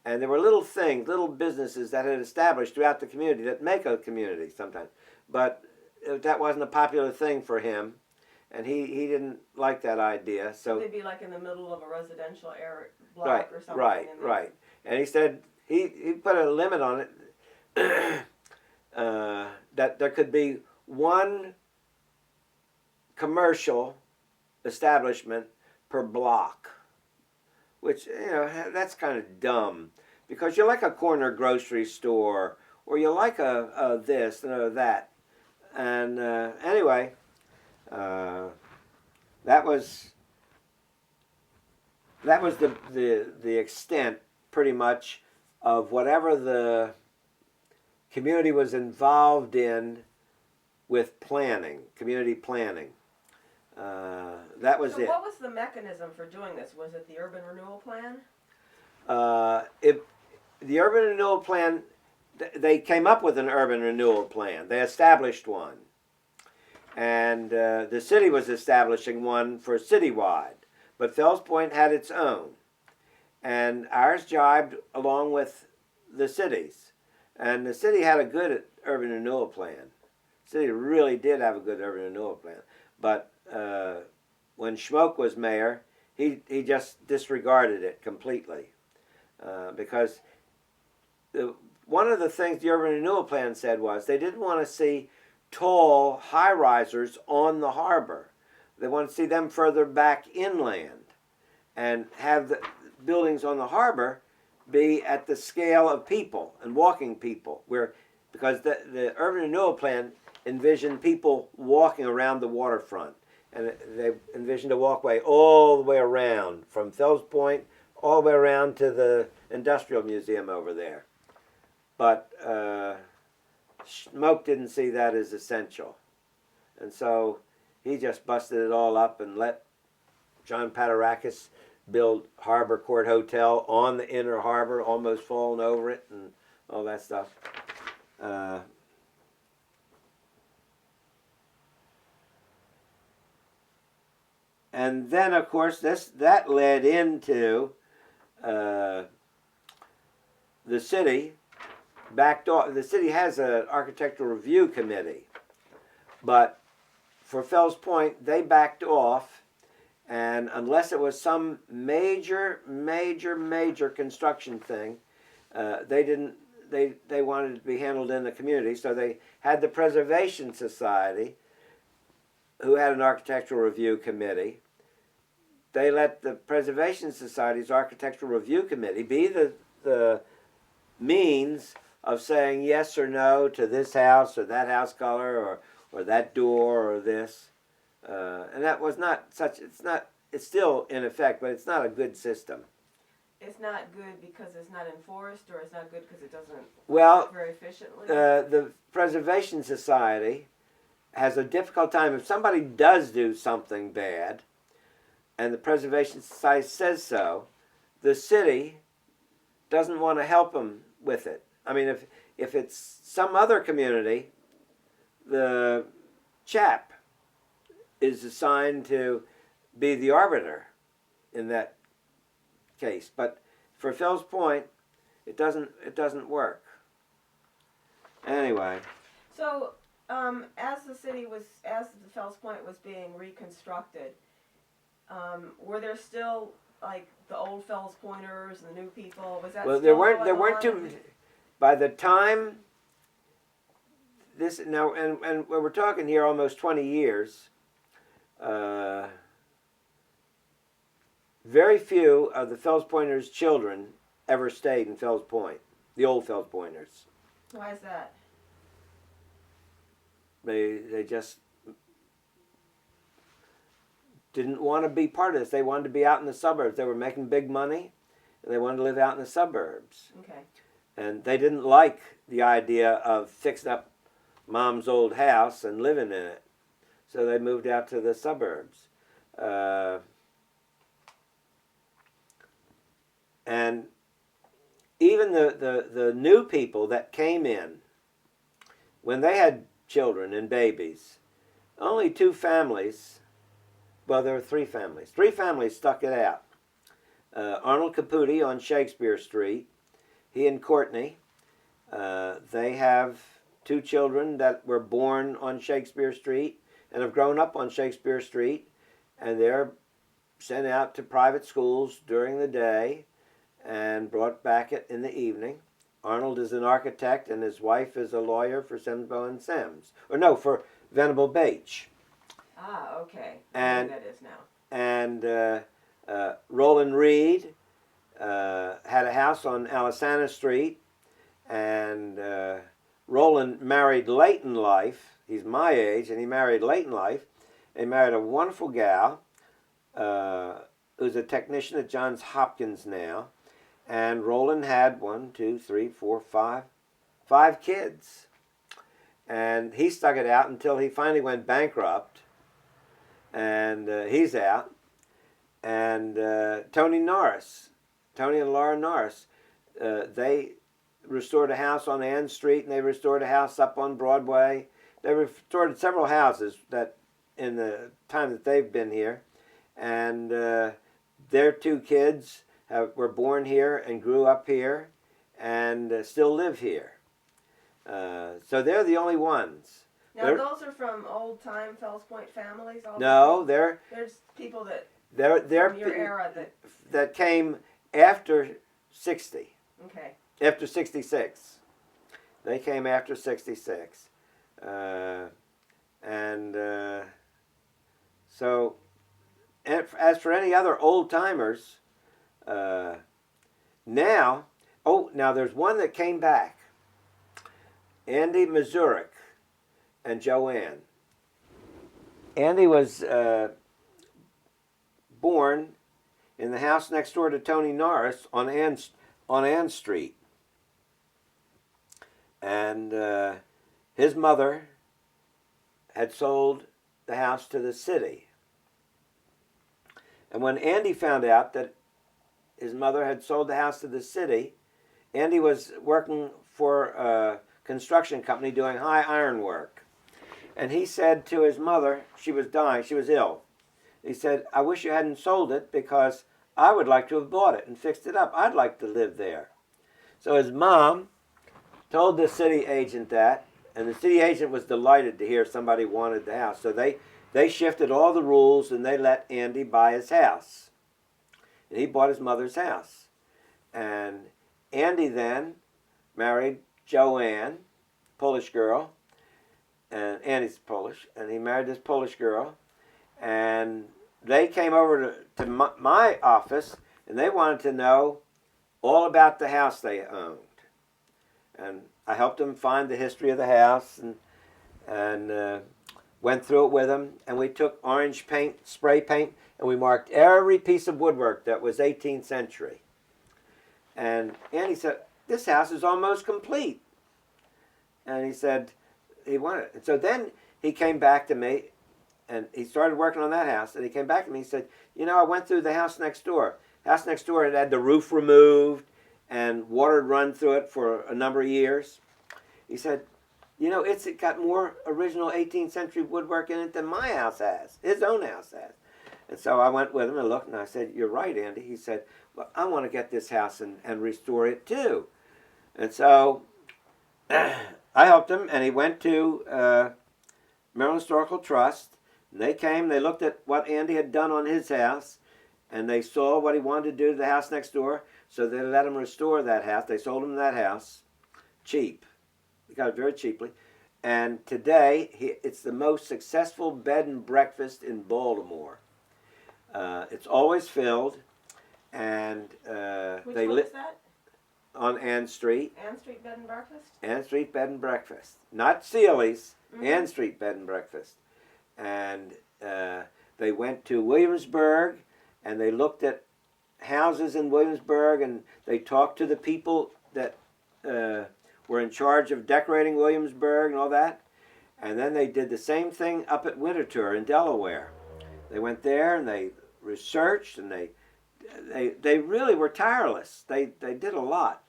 and there were little things, little businesses that had established throughout the community that make a community sometimes. But that wasn't a popular thing for him, and he didn't like that idea. So they'd be like in the middle of a residential area block or something. Right. And he said he put a limit on it that there could be one commercial establishment per block, which, that's kind of dumb because you like a corner grocery store or you like a this and a that. And anyway, that was the extent pretty much of whatever the community was involved in with planning, community planning. That was so it. What was the mechanism for doing this? Was it the urban renewal plan? The urban renewal plan, they came up with an urban renewal plan. They established one. And the city was establishing one for citywide. But Fells Point had its own. And ours jibed along with the city's. And the city had a good urban renewal plan. The city really did have a good urban renewal plan. But when Schmoke was mayor, he just disregarded it completely. Because one of the things the urban renewal plan said was they didn't want to see tall high-risers on the harbor. They wanted to see them further back inland and have the buildings on the harbor be at the scale of people and walking people, because the urban renewal plan envisioned people walking around the waterfront, and they envisioned a walkway all the way around from Fells Point all the way around to the Industrial Museum over there. But Schmoke didn't see that as essential, and so he just busted it all up and let John Patarakis build Harbor Court Hotel on the inner harbor, almost falling over it and all that stuff. And then, of course, that led into the city backed off. The city has an architectural review committee, but for Fells Point, they backed off, and unless it was some major construction thing, they didn't they wanted it to be handled in the community, so they had the Preservation Society, who had an architectural review committee. They let the Preservation Society's architectural review committee be the means of saying yes or no to this house or that house color or that door or this. And that was not such, it's still in effect, but it's not a good system. It's not good because it's not enforced, or it's not good because it doesn't Well, work very efficiently? the Preservation Society has a difficult time. If somebody does do something bad, and the Preservation Society says so, the city doesn't want to help them with it. I mean, if it's some other community, the chap is assigned to be the arbiter in that case. But for Fells Point, it doesn't work. Anyway. So, as the Fells Point was being reconstructed, were there still like the old Fells Pointers and the new people? Was that Well, still there going weren't on? too. By the time this now, and we're talking here almost 20 years. Very few of the Fells Pointers' children ever stayed in Fells Point, the old Fells Pointers. Why is that? They just didn't want to be part of this. They wanted to be out in the suburbs. They were making big money, and they wanted to live out in the suburbs. Okay. And they didn't like the idea of fixing up Mom's old house and living in it. So they moved out to the suburbs. And even the new people that came in, when they had children and babies, only two families, well, there were three families stuck it out. Arnold Caputi on Shakespeare Street, he and Courtney, they have two children that were born on Shakespeare Street and have grown up on Shakespeare Street, and they're sent out to private schools during the day and brought back in the evening. Arnold is an architect, and his wife is a lawyer for Sims, Bow and Sims. Or no, for Venable Beach. Ah, okay. And that is now. And Roland Reed had a house on Alisana Street, and Roland married late in life. He's my age, and he married late in life. He married a wonderful gal who's a technician at Johns Hopkins now. And Roland had 5 kids. And he stuck it out until he finally went bankrupt. And he's out. And Tony and Laura Norris, they restored a house on Ann Street, and they restored a house up on Broadway. They restored several houses that in the time that they've been here. And their 2 kids were born here and grew up here and still live here. So they're the only ones. Now, those are from old-time Fells Point families? No, There's people they're from your era that came after 60. Okay. After 66. They came after 66. So, as for any other old-timers, now there's one that came back. Andy Mazurek and Joanne. Andy was born in the house next door to Tony Norris on Ann Street. And his mother had sold the house to the city. And when Andy found out that his mother had sold the house to the city, Andy was working for a construction company doing high iron work. And he said to his mother, she was dying, she was ill. He said, "I wish you hadn't sold it because I would like to have bought it and fixed it up. I'd like to live there." So his mom told the city agent that, and the city agent was delighted to hear somebody wanted the house. So they shifted all the rules, and they let Andy buy his house. And he bought his mother's house. And Andy then married Joanne, Polish girl, and Andy's Polish, and he married this Polish girl, and they came over to my office, and they wanted to know all about the house they owned. And I helped them find the history of the house, and went through it with them. And we took orange paint, spray paint, and we marked every piece of woodwork that was 18th century. And Andy said, "This house is almost complete." And he said he wanted it. And so then he came back to me, and he started working on that house. And he came back to me and he said, "You know, I went through the house next door. House next door, it had the roof removed, and water had run through it for a number of years." He said, "You know, it's got more original 18th century woodwork in it than my house has, his own house has." And so I went with him and looked, and I said, "You're right, Andy." He said, "Well, I want to get this house and restore it too." And so I helped him, and he went to Maryland Historical Trust. And they came, they looked at what Andy had done on his house, and they saw what he wanted to do to the house next door, so they let him restore that house. They sold him that house cheap. He got it very cheaply. And today, it's the most successful bed and breakfast in Baltimore. It's always filled, and Which they one is that? on Ann Street. Ann Street Bed and Breakfast? Ann Street Bed and Breakfast. Not Sealy's, Mhm. Ann Street Bed and Breakfast. And they went to Williamsburg, and they looked at houses in Williamsburg, and they talked to the people that were in charge of decorating Williamsburg and all that. And then they did the same thing up at Winterthur in Delaware. They went there and they researched, and they really were tireless. They did a lot.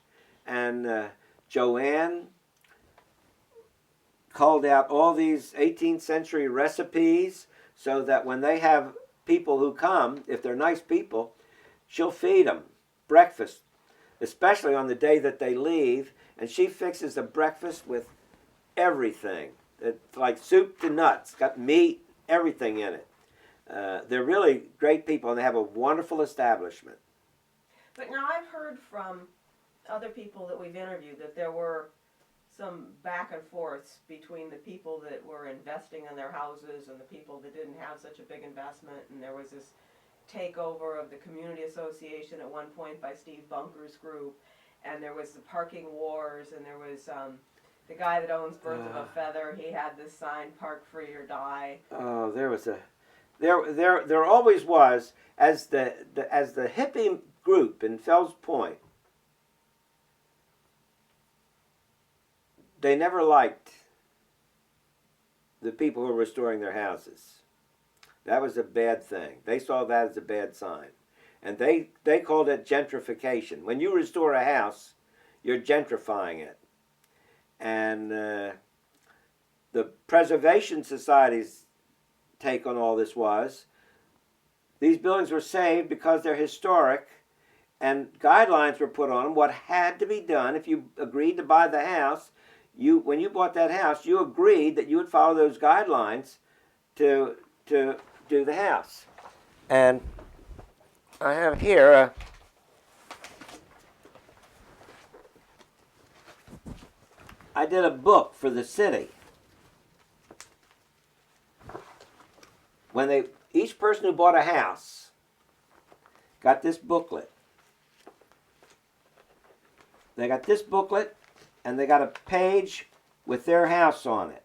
And Joanne called out all these 18th century recipes so that when they have people who come, if they're nice people, she'll feed them breakfast, especially on the day that they leave. And she fixes the breakfast with everything. It's like soup to nuts, got meat, everything in it. They're really great people, and they have a wonderful establishment. But now I've heard from other people that we've interviewed that there were some back and forths between the people that were investing in their houses and the people that didn't have such a big investment, and there was this takeover of the community association at one point by Steve Bunker's group, and there was the parking wars, and there was the guy that owns Birds of a Feather. He had this sign, "Park Free or Die." Oh, there always was, as the hippie group in Fells Point. They never liked the people who were restoring their houses. That was a bad thing. They saw that as a bad sign. And they called it gentrification. When you restore a house, you're gentrifying it. And the Preservation Society's take on all this was, these buildings were saved because they're historic, and guidelines were put on them, what had to be done. If you agreed to buy the house, when you bought that house, you agreed that you would follow those guidelines to do the house. And I have here I did a book for the city. When each person who bought a house got this booklet. They got this booklet, and they got a page with their house on it.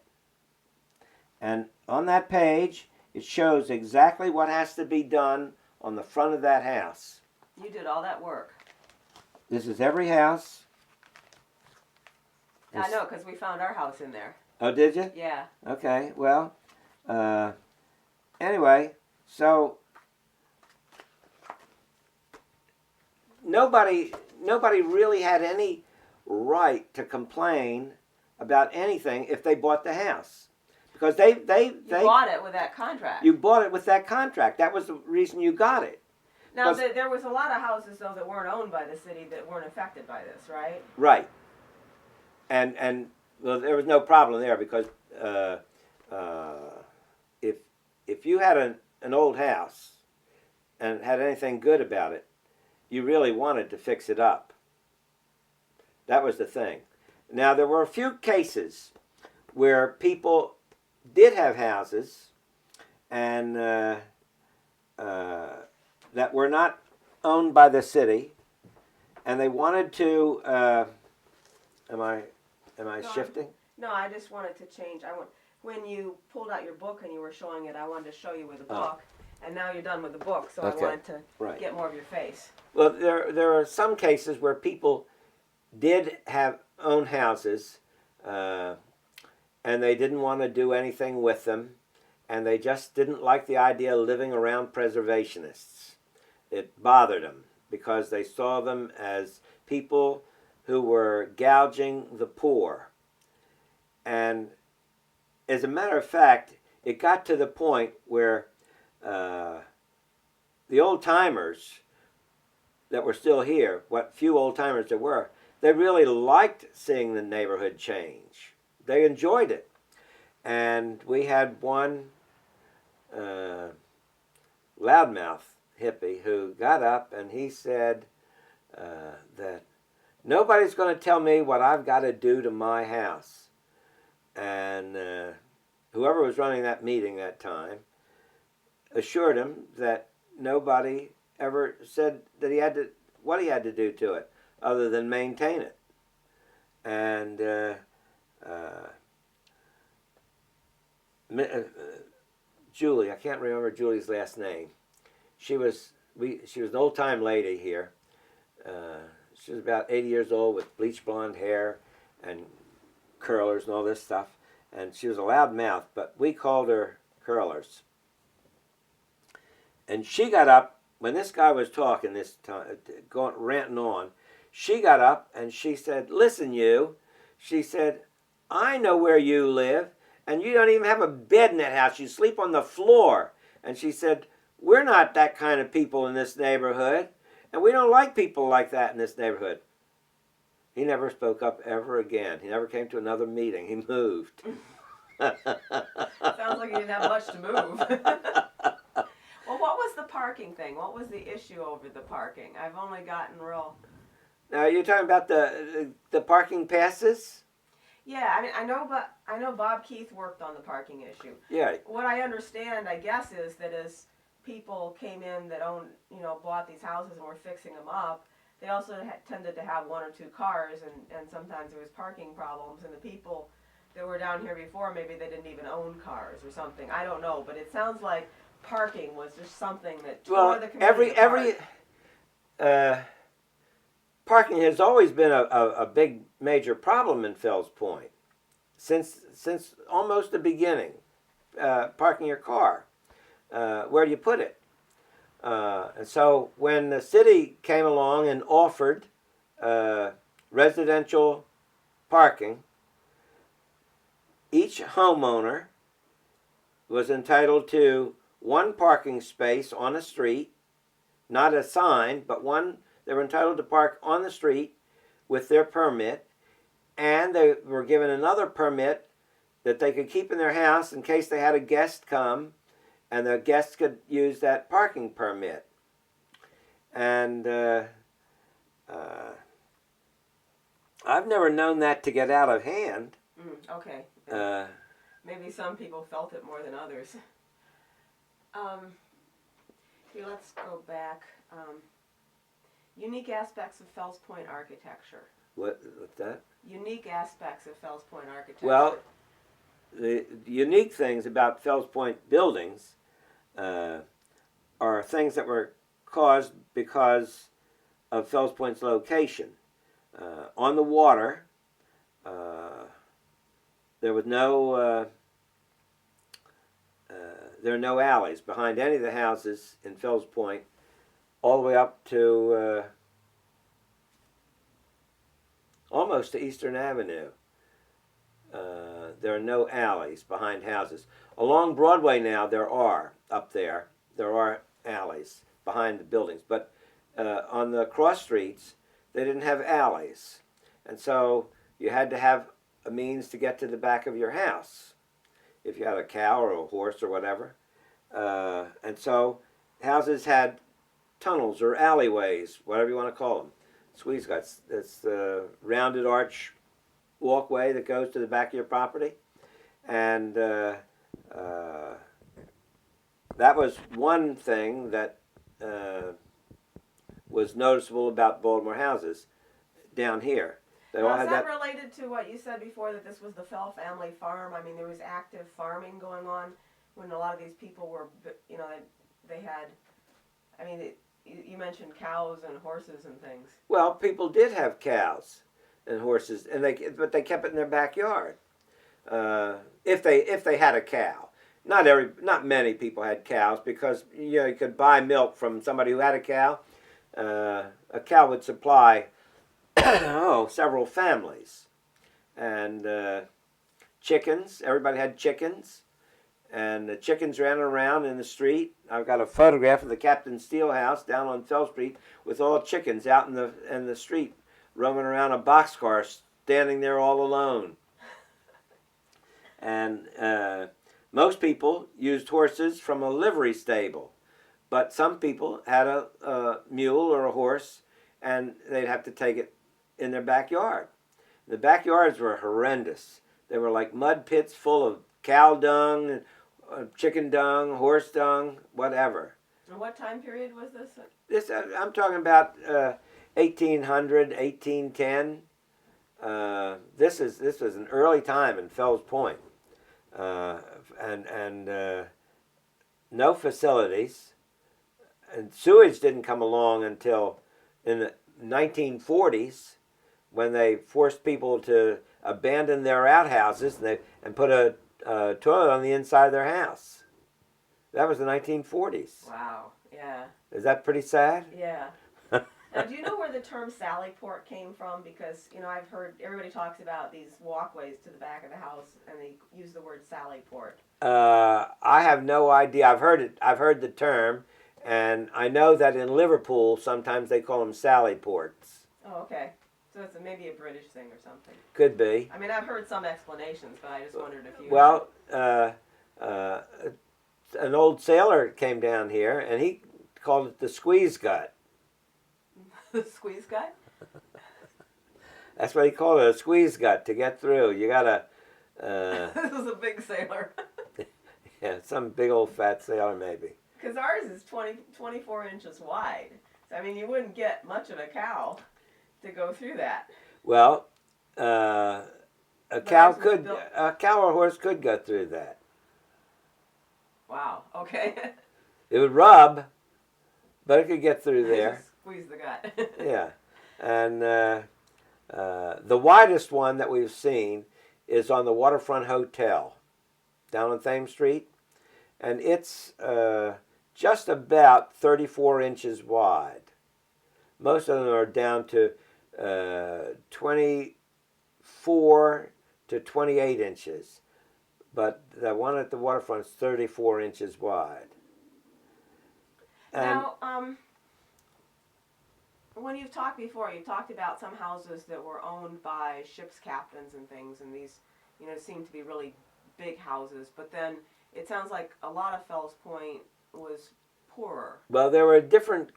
And on that page, it shows exactly what has to be done on the front of that house. You did all that work. This is every house. I know, because we found our house in there. Oh, did you? Yeah. Okay, well, anyway, so nobody really had any right to complain about anything if they bought the house, because they bought it with that contract. You bought it with that contract. That was the reason you got it. Now there was a lot of houses though that weren't owned by the city that weren't affected by this, right? Right. And well, there was no problem there, because if you had an old house and had anything good about it, you really wanted to fix it up. That was the thing. Now, there were a few cases where people did have houses and that were not owned by the city, and they wanted to. Am I No, shifting? No, I just wanted to change. When you pulled out your book and you were showing it, I wanted to show you with the book, and now you're done with the book, so Okay. I wanted to Right. get more of your face. Well, there are some cases where people did own houses, and they didn't want to do anything with them, and they just didn't like the idea of living around preservationists. It bothered them because they saw them as people who were gouging the poor. And as a matter of fact, it got to the point where the old timers that were still here, what few old timers there were, they really liked seeing the neighborhood change. They enjoyed it. And we had one loudmouth hippie who got up and he said that nobody's going to tell me what I've got to do to my house. And whoever was running that meeting that time assured him that nobody ever said that he had to, what he had to do to it other than maintain it. And Julie, I can't remember Julie's last name. She was an old time lady here. She was about 80 years old with bleach blonde hair and curlers and all this stuff. And she was a loud mouth, but we called her Curlers. And she got up when this guy was talking this time, ranting on. She got up and she said, "Listen, you," she said, "I know where you live, and you don't even have a bed in that house. You sleep on the floor." And she said, "We're not that kind of people in this neighborhood, and we don't like people like that in this neighborhood." He never spoke up ever again. He never came to another meeting. He moved. Sounds like you didn't have much to move. Well, what was the parking thing? What was the issue over the parking? I've only gotten real... Now, you're talking about the parking passes? Yeah, I mean, I know Bob Keith worked on the parking issue. Yeah. What I understand, I guess, is that as people came in that bought these houses and were fixing them up, they also tended to have one or two cars, and sometimes there was parking problems, and the people that were down here before, maybe they didn't even own cars or something. I don't know, but it sounds like parking was just something that tore the community apart. Parking has always been a big major problem in Fells Point since almost the beginning. Parking your car, where do you put it? And so when the city came along and offered residential parking, each homeowner was entitled to one parking space on a street, not a sign, but one. They were entitled to park on the street with their permit, and they were given another permit that they could keep in their house in case they had a guest come, and the guests could use that parking permit. And I've never known that to get out of hand. Okay. Uh, Maybe some people felt it more than others. Here, let's go back. Unique aspects of Fells Point architecture. what's that? Unique aspects of Fells Point architecture. Well, the unique things about Fells Point buildings are things that were caused because of Fells Point's location. On the water, there was there are no alleys behind any of the houses in Fells Point, all the way up to almost to Eastern Avenue. There are no alleys behind houses. Along Broadway now, there are alleys behind the buildings, but on the cross streets, they didn't have alleys. And so you had to have a means to get to the back of your house if you had a cow or a horse or whatever. And so houses had tunnels or alleyways, whatever you want to call them. Squeeze guts. It's the rounded arch walkway that goes to the back of your property, and that was one thing that was noticeable about Baltimore houses down here. They all Now, is had that that. related to what you said before, that this was the Fell family farm? I mean, there was active farming going on when a lot of these people were, you know, they had, I mean, you mentioned cows and horses and things. Well, people did have cows and horses, but they kept it in their backyard. If they had a cow, not many people had cows, because you could buy milk from somebody who had a cow. A cow would supply several families, and chickens. Everybody had chickens, and the chickens ran around in the street. I've got a photograph of the Captain Steele house down on Fell Street with all chickens out in the street, roaming around a boxcar, standing there all alone. And most people used horses from a livery stable, but some people had a mule or a horse, and they'd have to take it in their backyard. The backyards were horrendous. They were like mud pits full of cow dung, chicken dung, horse dung, whatever. And what time period was this? I'm talking about 1800, 1810. This was an early time in Fells Point, and no facilities, and sewage didn't come along until in the 1940s, when they forced people to abandon their outhouses and put a toilet on the inside of their house. That was the 1940s. Wow, yeah. Is that pretty sad? Yeah. Now, do you know where the term Sallyport came from? Because, you know, I've heard everybody talks about these walkways to the back of the house, and they use the word Sallyport. I have no idea. I've heard it. I've heard the term, and I know that in Liverpool sometimes they call them Sallyports. Oh, okay. So it's maybe a British thing or something. Could be. I mean, I've heard some explanations, but I just wondered if you... Well, an old sailor came down here, and he called it the squeeze gut. The squeeze gut? That's what he called it, a squeeze gut, to get through. You gotta... This was a big sailor. Yeah, some big old fat sailor maybe. Because ours is 24 inches wide. So, I mean, you wouldn't get much of a cow to go through that. Well, a cow or horse could go through that. Wow, okay. It would rub, but it could get through there. Just squeeze the gut. Yeah, and the widest one that we've seen is on the Waterfront Hotel down on Thames Street, and it's just about 34 inches wide. Most of them are down to 24 to 28 inches, but the one at the waterfront is 34 inches wide. And now, when you've talked before, you talked about some houses that were owned by ship's captains and things, and these, you know, seem to be really big houses. But then it sounds like a lot of Fells Point was poorer. well, there were different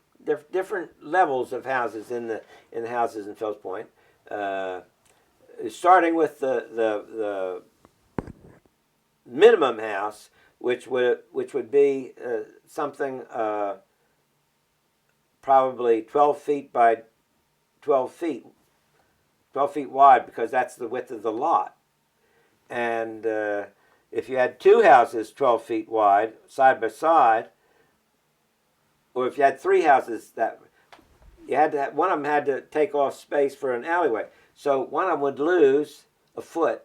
levels of houses in the houses in Fells Point, starting with the minimum house, which would be something probably 12 feet by 12 feet wide, because that's the width of the lot. And if you had two houses 12 feet wide side by side, or if you had three houses, that you had to have, one of them had to take off space for an alleyway. So one of them would lose a foot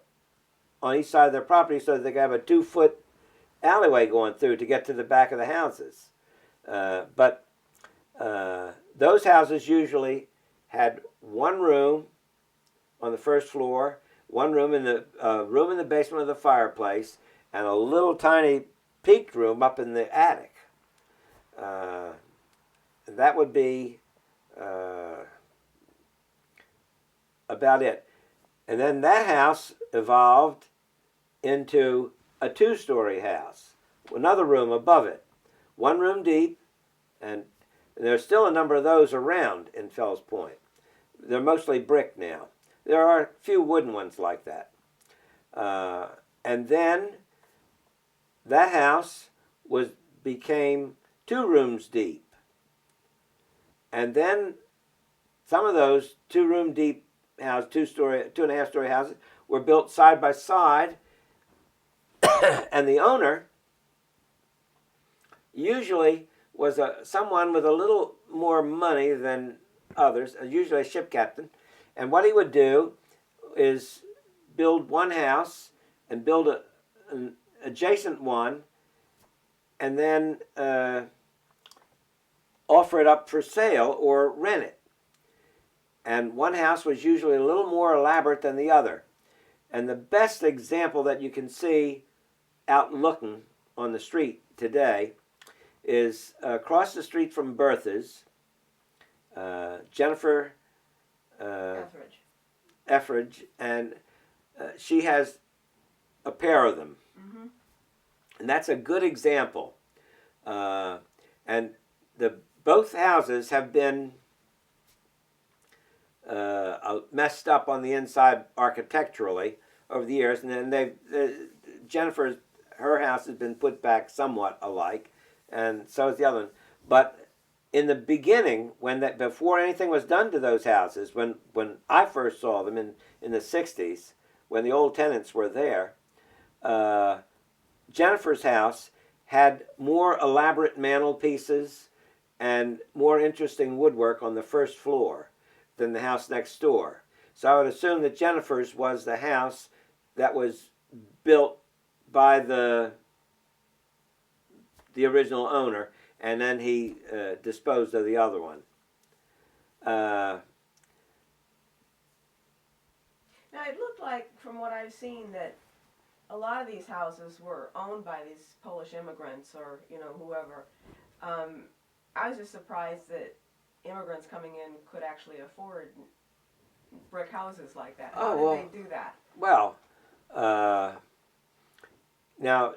on each side of their property, so that they could have a 2-foot alleyway going through to get to the back of the houses. But those houses usually had one room on the first floor, one room in the basement of the fireplace, and a little tiny peaked room up in the attic. That would be about it. And then that house evolved into a 2-story house, another room above it, one room deep, and there's still a number of those around in Fells Point. They're mostly brick now. There are a few wooden ones like that. And then that house became 2 rooms deep. And then some of those 2-room deep houses, 2.5-story houses, were built side by side. And the owner usually was someone with a little more money than others, usually a ship captain. And what he would do is build one house and build an adjacent one, and then offer it up for sale or rent it. And one house was usually a little more elaborate than the other. And the best example that you can see out looking on the street today is across the street from Bertha's, Jennifer Etheridge, and she has a pair of them. Mm-hmm. And that's a good example. And both houses have been messed up on the inside architecturally over the years, and then her house has been put back somewhat alike, and so is the other one. But in the beginning, before anything was done to those houses, when I first saw them in the 60s, when the old tenants were there, Jennifer's house had more elaborate mantelpieces and more interesting woodwork on the first floor than the house next door. So I would assume that Jennifer's was the house that was built by the original owner, and then he disposed of the other one. Now it looked like, from what I've seen, that a lot of these houses were owned by these Polish immigrants or whoever. I was just surprised that immigrants coming in could actually afford brick houses like that. How did they do that? Well, now,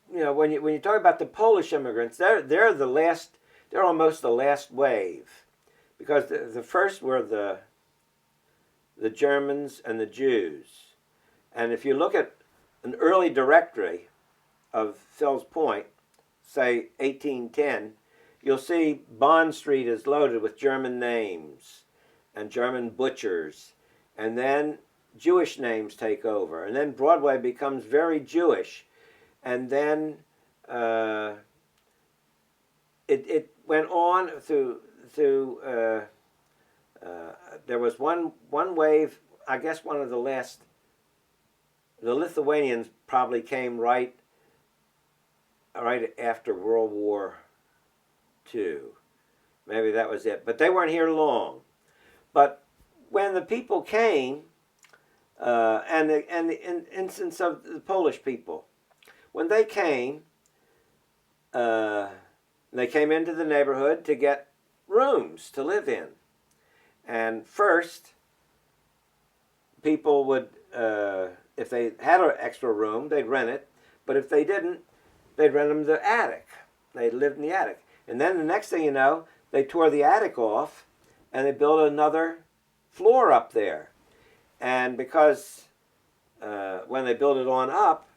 when you talk about the Polish immigrants, they're almost the last wave, because the first were the Germans and the Jews. And if you look at an early directory of Fells Point, say 1810, you'll see Bond Street is loaded with German names and German butchers, and then Jewish names take over, and then Broadway becomes very Jewish, and then it went on through. There was one wave. I guess one of the last. The Lithuanians probably came right after World War II. Maybe that was it. But they weren't here long. But when the people came, and the instance of the Polish people, when they came into the neighborhood to get rooms to live in. And first, people would, if they had an extra room, they'd rent it. But if they didn't, they'd rent them the attic. They lived in the attic. And then the next thing you know, they tore the attic off and they built another floor up there. And because when they built it on up,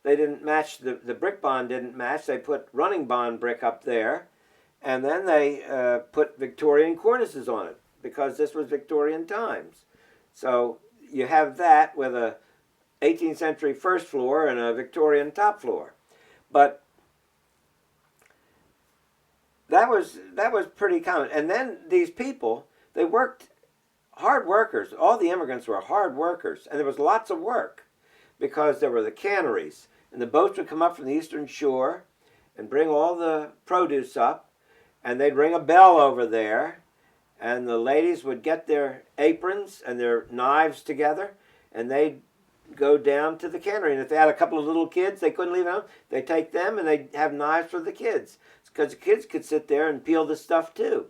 they didn't match, the brick bond didn't match, they put running bond brick up there, and then they put Victorian cornices on it, because this was Victorian times. So you have that with a 18th century first floor and a Victorian top floor. But that was pretty common. And then these people, they worked, hard workers. All the immigrants were hard workers, and there was lots of work, because there were the canneries, and the boats would come up from the eastern shore and bring all the produce up, and they'd ring a bell over there, and the ladies would get their aprons and their knives together, and they'd go down to the cannery. And if they had a couple of little kids they couldn't leave home, they'd take them and they'd have knives for the kids, because the kids could sit there and peel the stuff too.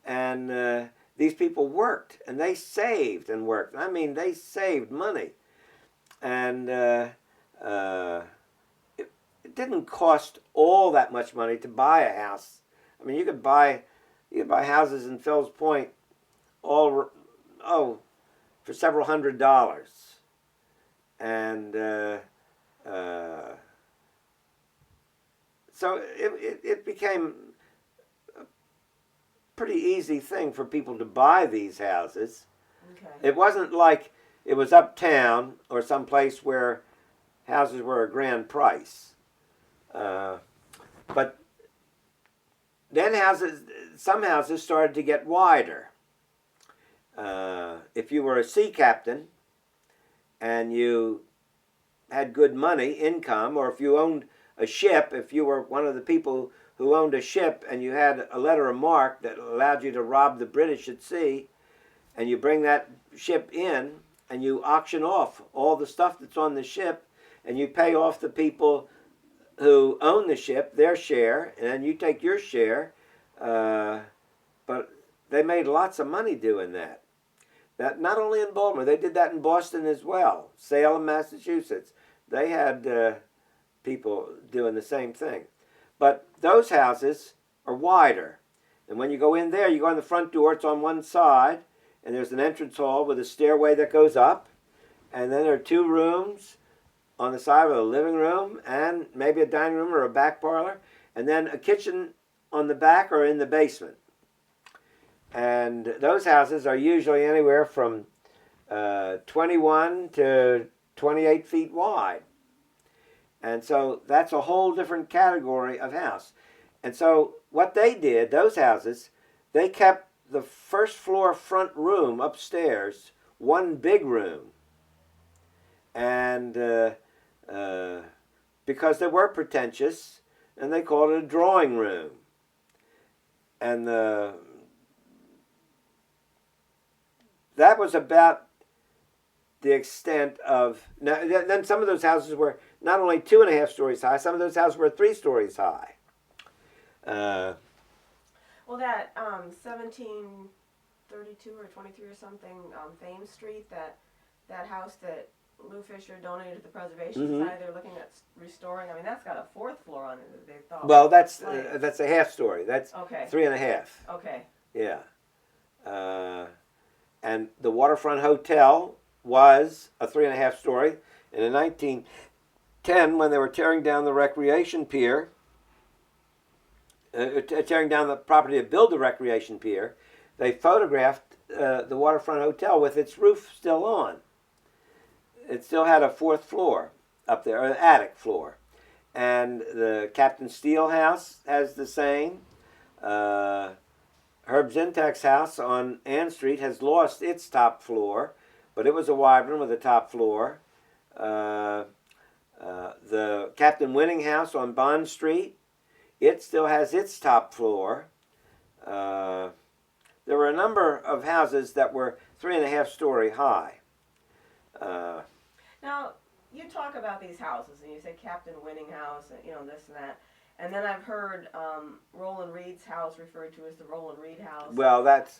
And these people worked, and they saved and worked. I mean, they saved money. And it didn't cost all that much money to buy a house. I mean, you could buy houses in Fells Point all, for several $100s. And so it became a pretty easy thing for people to buy these houses. Okay. It wasn't like it was uptown or someplace where houses were a grand price. But then some houses started to get wider. If you were a sea captain and you had good money, income, or if you owned a ship, if you were one of the people who owned a ship and you had a letter of marque that allowed you to rob the British at sea, and you bring that ship in and you auction off all the stuff that's on the ship, and you pay off the people who own the ship their share, and then you take your share. But they made lots of money doing that. That not only in Baltimore, they did that in Boston as well. Salem, Massachusetts, they had people doing the same thing. But those houses are wider, and when you go in there, you go in the front door. It's on one side, and there's an entrance hall with a stairway that goes up, and then there are 2 rooms on the side with a living room and maybe a dining room or a back parlor, and then a kitchen on the back or in the basement. And those houses are usually anywhere from 21 to 28 feet wide. And so that's a whole different category of house. And so what they did, those houses, they kept the first floor front room upstairs one big room. And because they were pretentious, and they called it a drawing room. And that was about the extent of. Now, then some of those houses were not only 2.5 stories high, some of those houses were 3 stories high. Well, that 1732 or 23 or something, Thames Street, that house that Lou Fisher donated to the Preservation Society, they're looking at restoring. I mean, that's got a 4th floor on it. They thought. Well, that's a half story. That's okay. 3.5. Okay. Yeah. And the Waterfront Hotel was a 3.5 story. And in 1910, when they were tearing down the recreation pier, tearing down the property to build the recreation pier, they photographed the Waterfront Hotel with its roof still on. It still had a 4th floor up there, an attic floor. And the Captain Steele house has the same. Herb Zintak's house on Ann Street has lost its top floor, but it was a wide room with a top floor. The Captain Winning house on Bond Street, it still has its top floor. There were a number of houses that were 3.5 story high. Now, you talk about these houses, and you say Captain Winning house, and this and that. And then I've heard Roland Reed's house referred to as the Roland Reed house. Well, that's...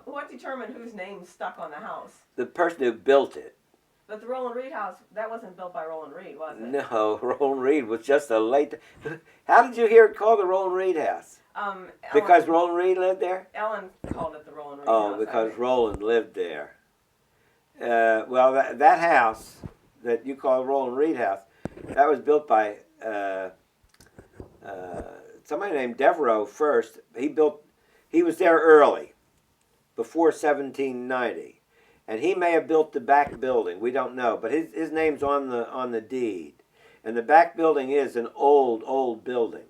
What determined whose name stuck on the house? The person who built it. But the Roland Reed house, that wasn't built by Roland Reed, was it? No, Roland Reed was just a late... How did you hear it called the Roland Reed house? Because Roland Reed lived there? Ellen called it the Roland Reed house. Oh, because Roland lived there. Well, that house that you call Roland Reed house, that was built by somebody named Devereaux first. He was there early, before 1790, and he may have built the back building. We don't know, but his name's on the deed, and the back building is an old building.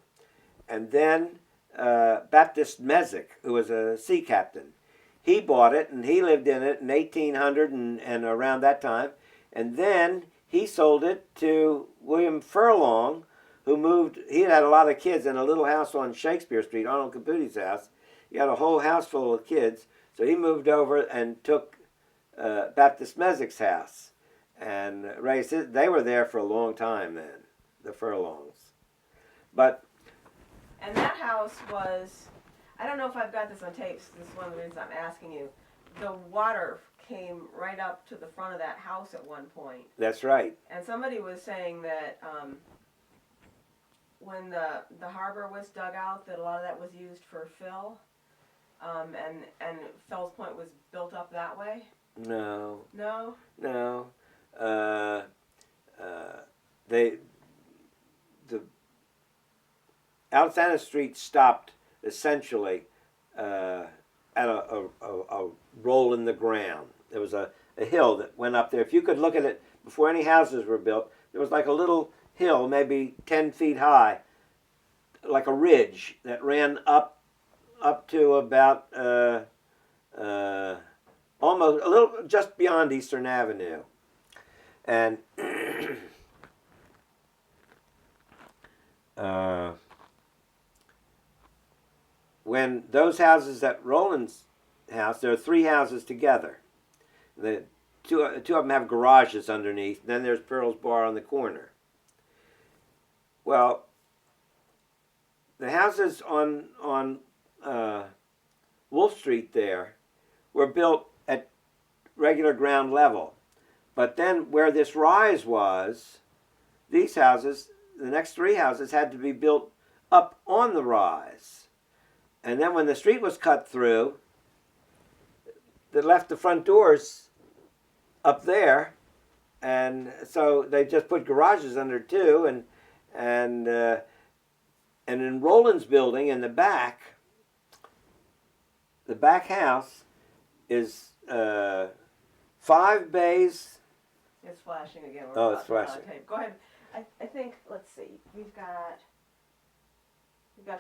And then Baptist Mezek, who was a sea captain, he bought it and he lived in it in 1800 and around that time, and then he sold it to William Furlong, who moved. He had a lot of kids in a little house on Shakespeare Street, Arnold Caputi's house. He had a whole house full of kids, so he moved over and took Baptist Mezek's house and raised it. They were there for a long time then, the Furlongs. And that house was, I don't know if I've got this on tape, so this is one of the reasons I'm asking you. The water came right up to the front of that house at one point. That's right. And somebody was saying that when the harbor was dug out, that a lot of that was used for fill. And Fells Point was built up that way? No, No? no. Uh, the Alexander Street stopped essentially at a roll in the ground. There was a hill that went up there. If you could look at it before any houses were built, there was like a little hill, maybe 10 feet high, like a ridge that ran up to about almost a little just beyond Eastern Avenue, and when those houses at Roland's house, there are three houses together. The two of them have garages underneath. Then there's Pearl's Bar on the corner. Well, the houses on Wolf Street there were built at regular ground level, but then where this rise was, these houses, the next three houses, had to be built up on the rise. And then when the street was cut through, they left the front doors up there, and so they just put garages under too. And in Roland's building in the back house is 5 bays. It's flashing again. Oh, it's flashing. Go ahead. I think, let's see, we've got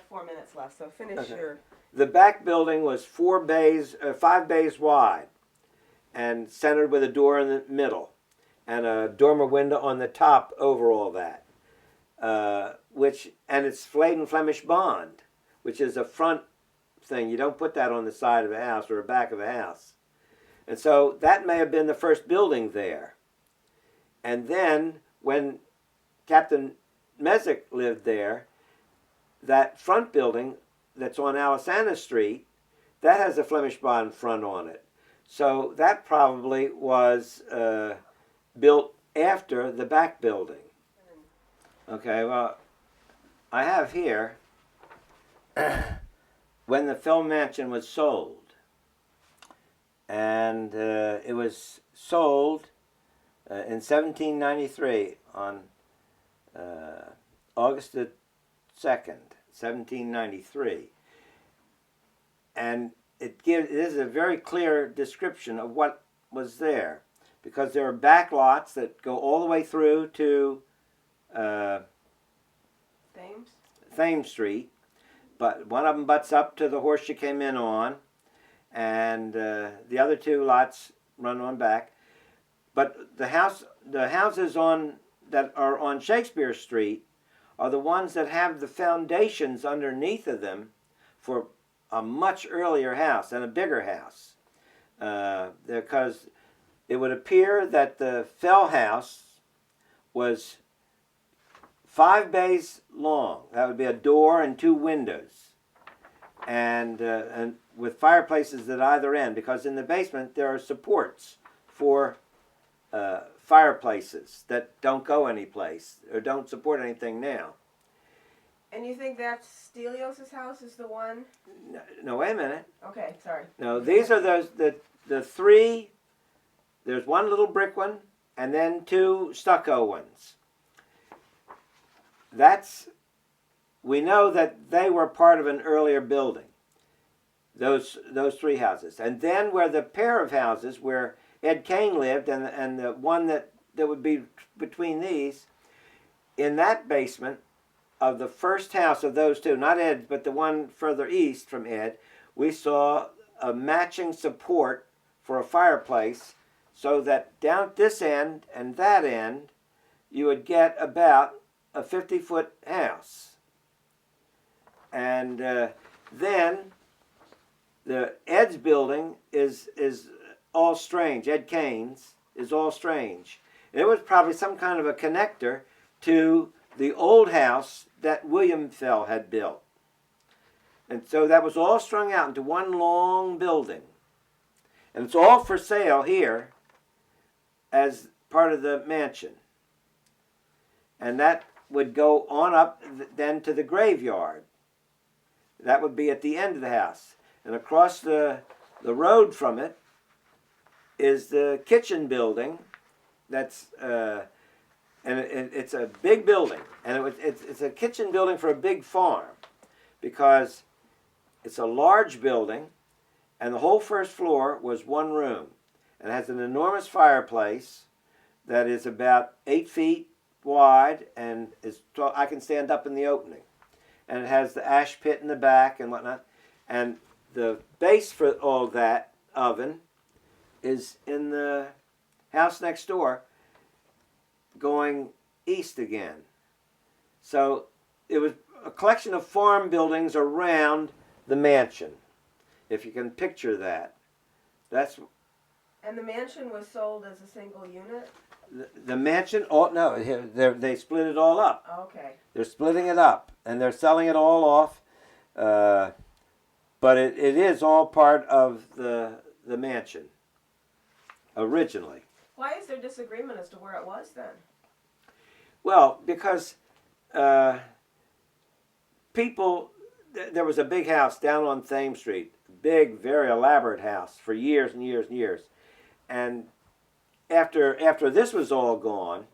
4 minutes left, so finish Okay. your... The back building was 5 bays wide, and centered with a door in the middle, and a dormer window on the top over all that. And it's Flayed and Flemish bond, which is a front thing. You don't put that on the side of a house or the back of a house. And so that may have been the first building there. And then when Captain Mesick lived there, that front building that's on Alisana Street, that has a Flemish bond front on it. So that probably was built after the back building. Okay, well, I have here when the Film Mansion was sold. And it was sold in 1793 on August the 2nd, 1793. And it is a very clear description of what was there, because there are back lots that go all the way through to Thames Street, but one of them butts up to the horse you came in on, and the other two lots run on back. But the houses that are on Shakespeare Street are the ones that have the foundations underneath of them for a much earlier house and a bigger house, because it would appear that the Fell house was 5 bays long. That would be a door and 2 windows, and with fireplaces at either end, because in the basement there are supports for fireplaces that don't go anyplace or don't support anything now. And you think that Stelios' house is the one? No, wait a minute. Okay, sorry. No, these are the 3. There's one little brick one, and then 2 stucco ones. We know that they were part of an earlier building, those 3 houses. And then where the pair of houses where Ed Kane lived, and the one that would be between these, in that basement of the first house of those 2, not Ed's, but the one further east from Ed, we saw a matching support for a fireplace, so that down at this end and that end, you would get about a 50-foot house. And then the Ed's building is all strange. Ed Kane's is all strange. And it was probably some kind of a connector to the old house that William Fell had built. And so that was all strung out into one long building. And it's all for sale here as part of the mansion. And that would go on up then to the graveyard. That would be at the end of the house. And across the road from it is the kitchen building. That's and it's a big building, and it's a kitchen building for a big farm, because it's a large building, and the whole first floor was one room, and it has an enormous fireplace that is about 8 feet wide, and I can stand up in the opening, and it has the ash pit in the back and whatnot, and the base for all that oven is in the house next door, going east again. So it was a collection of farm buildings around the mansion, if you can picture that. That's. And the mansion was sold as a single unit? The mansion, oh no, they split it all up. Okay. They're splitting it up, and they're selling it all off. But it is all part of the mansion, originally. Why is there disagreement as to where it was then? Well, because there was a big house down on Thames Street, big, very elaborate house for years and years and years. And after this was all gone,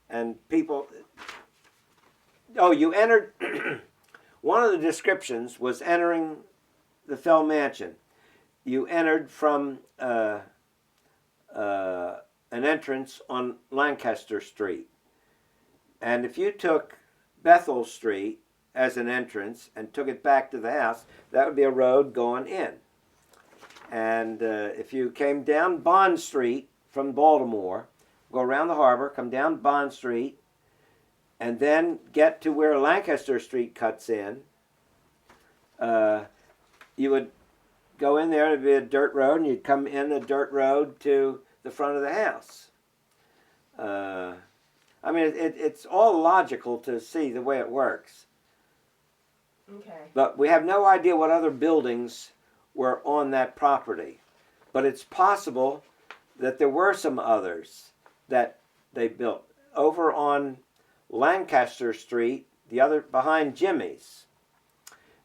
and people, you entered, one of the descriptions was entering the Fell Mansion. You entered from an entrance on Lancaster Street. And if you took Bethel Street as an entrance and took it back to the house, that would be a road going in. And if you came down Bond Street from Baltimore, go around the harbor, come down Bond Street, and then get to where Lancaster Street cuts in, you would go in there, and it'd be a dirt road, and you'd come in a dirt road to the front of the house. I mean, it's all logical to see the way it works. Okay. But we have no idea what other buildings were on that property. But it's possible that there were some others that they built. Over on Lancaster Street, the other behind Jimmy's,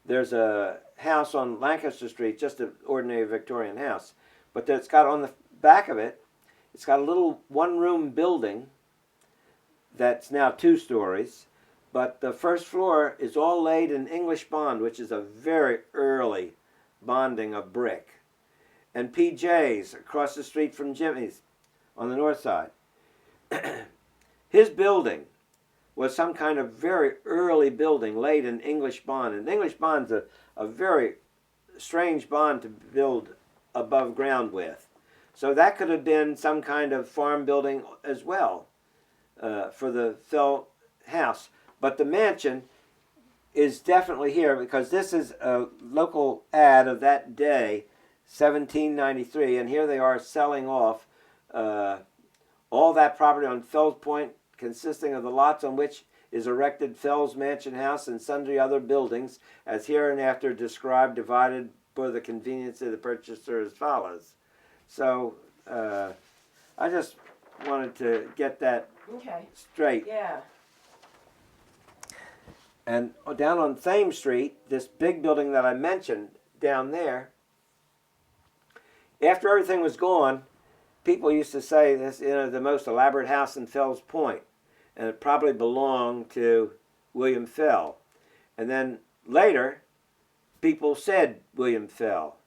there's a house on Lancaster Street, just an ordinary Victorian house. But it's got on the back of it, it's got a little one-room building that's now 2 stories. But the first floor is all laid in English bond, which is a very early bonding of brick. And PJ's across the street from Jimmy's on the north side. His building was some kind of very early building laid in English bond. And English bond's a very strange bond to build above ground with. So that could have been some kind of farm building as well for the Fell house. But the mansion is definitely here, because this is a local ad of that day, 1793, and here they are selling off all that property on Fells Point, consisting of the lots on which is erected Fells Mansion House and sundry other buildings, as hereinafter described, divided for the convenience of the purchaser as follows. So I just wanted to get that straight. Yeah. And down on Thames Street, this big building that I mentioned down there, after everything was gone, people used to say this, the most elaborate house in Fells Point, and it probably belonged to William Fell. And then later, people said William Fell.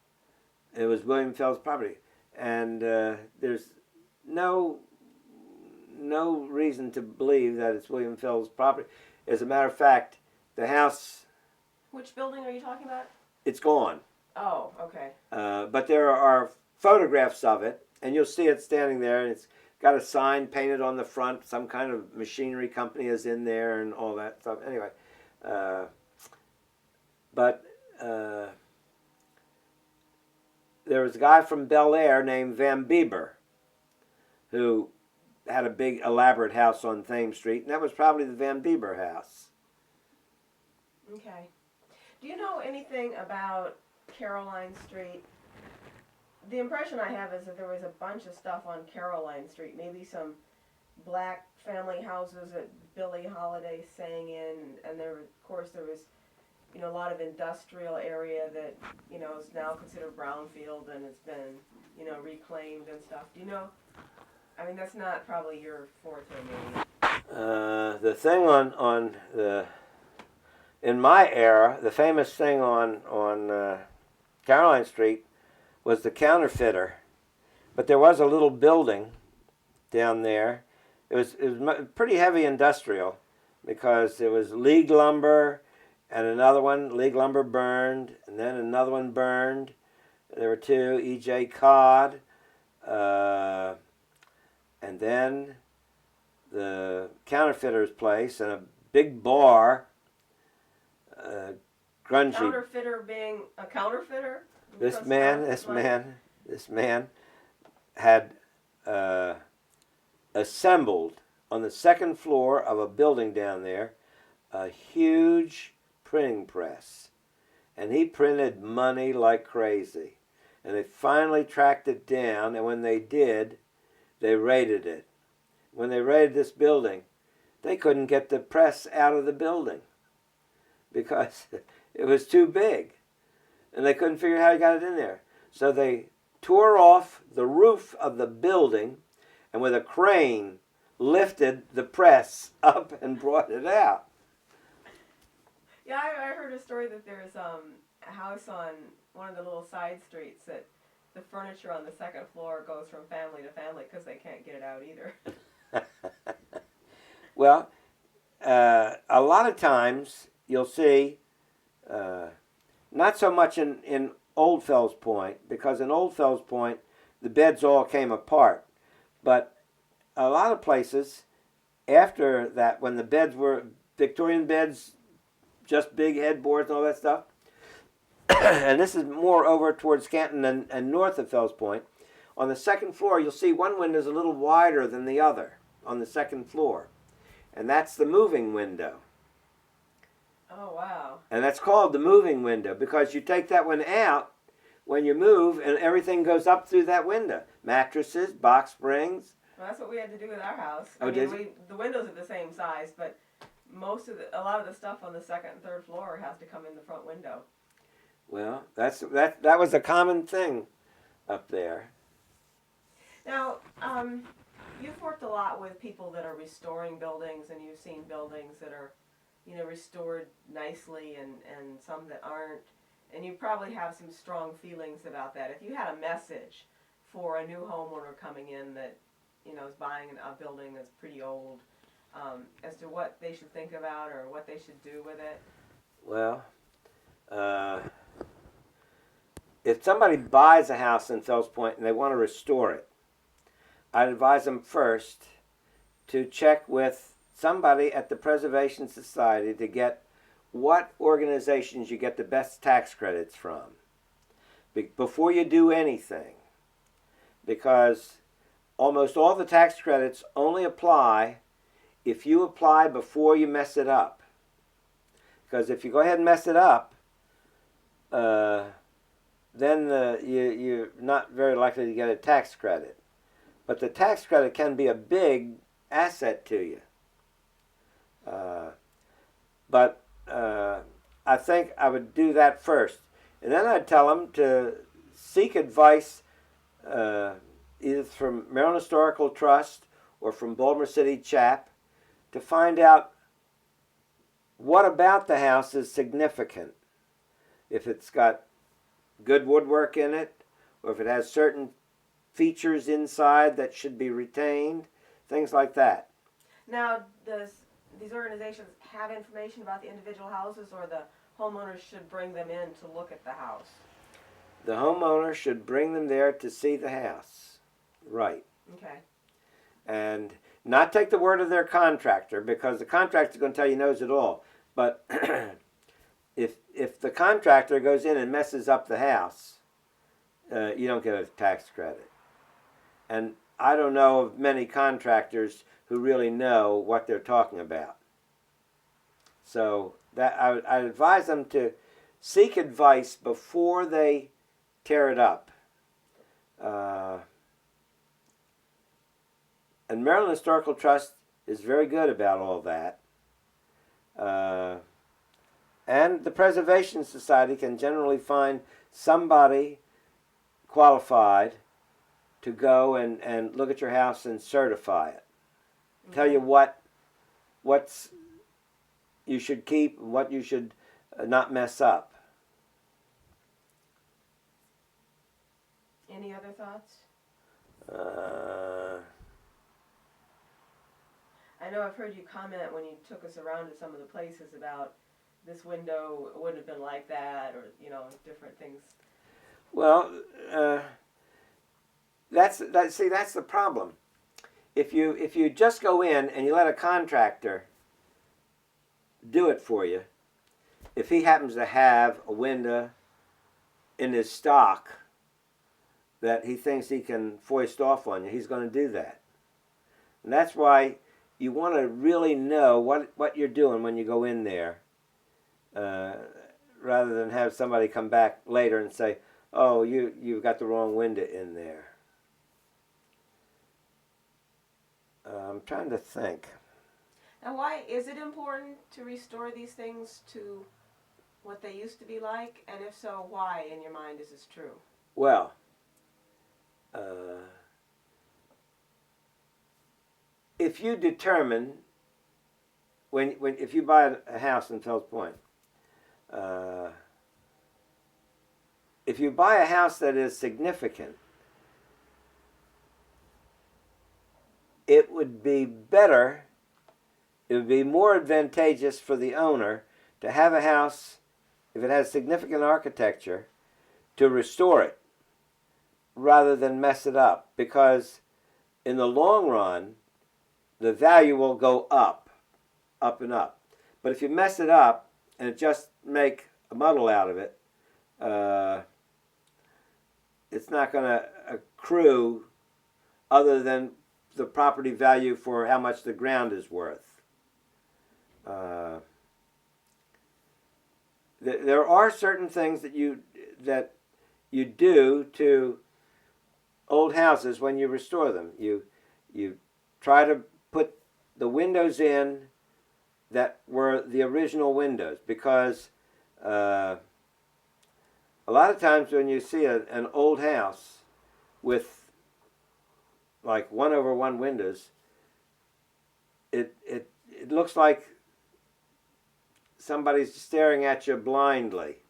It was William Fell's property, and there's no reason to believe that it's William Fell's property. As a matter of fact, the house... Which building are you talking about? It's gone. Oh, okay. But there are photographs of it, and you'll see it standing there, and it's got a sign painted on the front. Some kind of machinery company is in there and all that stuff. Anyway, there was a guy from Bel Air named Van Bieber who had a big elaborate house on Thames Street, and that was probably the Van Bieber house. Okay. Do you know anything about Caroline Street? The impression I have is that there was a bunch of stuff on Caroline Street, maybe some black family houses that Billie Holiday sang in, and there was a lot of industrial area that, is now considered brownfield and it's been, reclaimed and stuff. Do you know? I mean, that's not probably your forte, maybe. The thing on the in my era, the famous thing on Caroline Street was the counterfeiter, but there was a little building down there. It was pretty heavy industrial because it was League Lumber and another one. League Lumber burned, and then another one burned. There were two, E.J. Codd, and then the counterfeiter's place and a big bar. Grungy. Counterfeiter being a counterfeiter? This man had assembled on the second floor of a building down there a huge printing press, and he printed money like crazy. And they finally tracked it down, and when they did, they raided it. When they raided this building, they couldn't get the press out of the building because it was too big, and they couldn't figure out how he got it in there. So they tore off the roof of the building, and with a crane lifted the press up and brought it out. Yeah, I heard a story that there's a house on one of the little side streets that the furniture on the second floor goes from family to family because they can't get it out either. Well, a lot of times you'll see, not so much in Old Fells Point, because in Old Fells Point the beds all came apart, but a lot of places after that, when the beds were Victorian beds, just big headboards and all that stuff, and this is more over towards Canton and north of Fells Point, on the second floor you'll see one window is a little wider than the other on the second floor, and that's the moving window. Oh, wow. And that's called the moving window because you take that one out when you move and everything goes up through that window. Mattresses, box springs. Well, that's what we had to do with our house. Oh, did you? The windows are the same size, but a lot of the stuff on the second and third floor has to come in the front window. Well, that was a common thing up there. Now, you've worked a lot with people that are restoring buildings, and you've seen buildings that are, restored nicely and some that aren't. And you probably have some strong feelings about that. If you had a message for a new homeowner coming in that, is buying a building that's pretty old, as to what they should think about or what they should do with it? Well, if somebody buys a house in Fells Point and they want to restore it, I'd advise them first to check with somebody at the Preservation Society to get what organizations you get the best tax credits from before you do anything, because almost all the tax credits only apply if you apply before you mess it up. Because if you go ahead and mess it up, then you're not very likely to get a tax credit. But the tax credit can be a big asset to you. But I think I would do that first. And then I'd tell them to seek advice either from Maryland Historical Trust or from Baltimore City CHAP to find out what about the house is significant. If it's got good woodwork in it, or if it has certain features inside that should be retained, things like that. Now, does these organizations have information about the individual houses, or the homeowners should bring them in to look at the house? The homeowner should bring them there to see the house. Right. Okay. And not take the word of their contractor, because the contractor is going to tell you knows it all. But if the contractor goes in and messes up the house, you don't get a tax credit. And I don't know of many contractors who really know what they're talking about. So that I advise them to seek advice before they tear it up. And Maryland Historical Trust is very good about all that. And the Preservation Society can generally find somebody qualified to go and look at your house and certify it. Tell you what's you should keep, what you should not mess up. Any other thoughts? I know I've heard you comment when you took us around to some of the places about this window wouldn't have been like that, or different things. Well, that's the problem. If you just go in and you let a contractor do it for you, if he happens to have a window in his stock that he thinks he can foist off on you, he's going to do that. And that's why you want to really know what you're doing when you go in there, rather than have somebody come back later and say, oh, you've got the wrong window in there. I'm trying to think. Now, why is it important to restore these things to what they used to be like? And if so, why, in your mind, is this true? Well, if you determine if you buy a house in Fells Point, if you buy a house that is significant, it would be better, it would be more advantageous for the owner to have a house, if it has significant architecture, to restore it rather than mess it up, because in the long run the value will go up and up. But if you mess it up and just make a muddle out of it, it's not going to accrue other than the property value for how much the ground is worth. There are certain things that you do to old houses when you restore them. You try to put the windows in that were the original windows, because a lot of times when you see an old house with like 1/1 windows, it looks like somebody's staring at you blindly.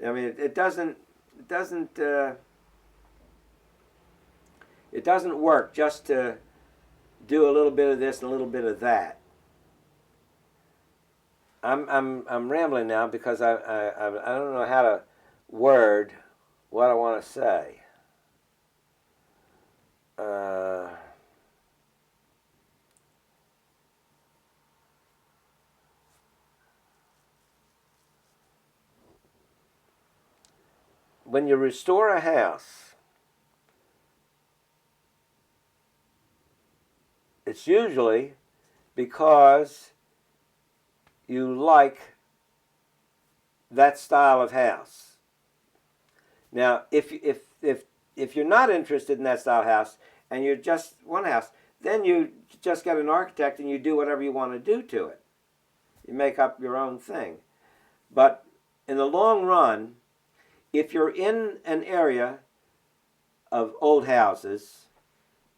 I mean, it doesn't work just to do a little bit of this and a little bit of that. I'm rambling now because I don't know how to word what I want to say. When you restore a house, it's usually because you like that style of house. Now, if you're not interested in that style of house and you're just one house, then you just get an architect and you do whatever you want to do to it. You make up your own thing. But in the long run, if you're in an area of old houses,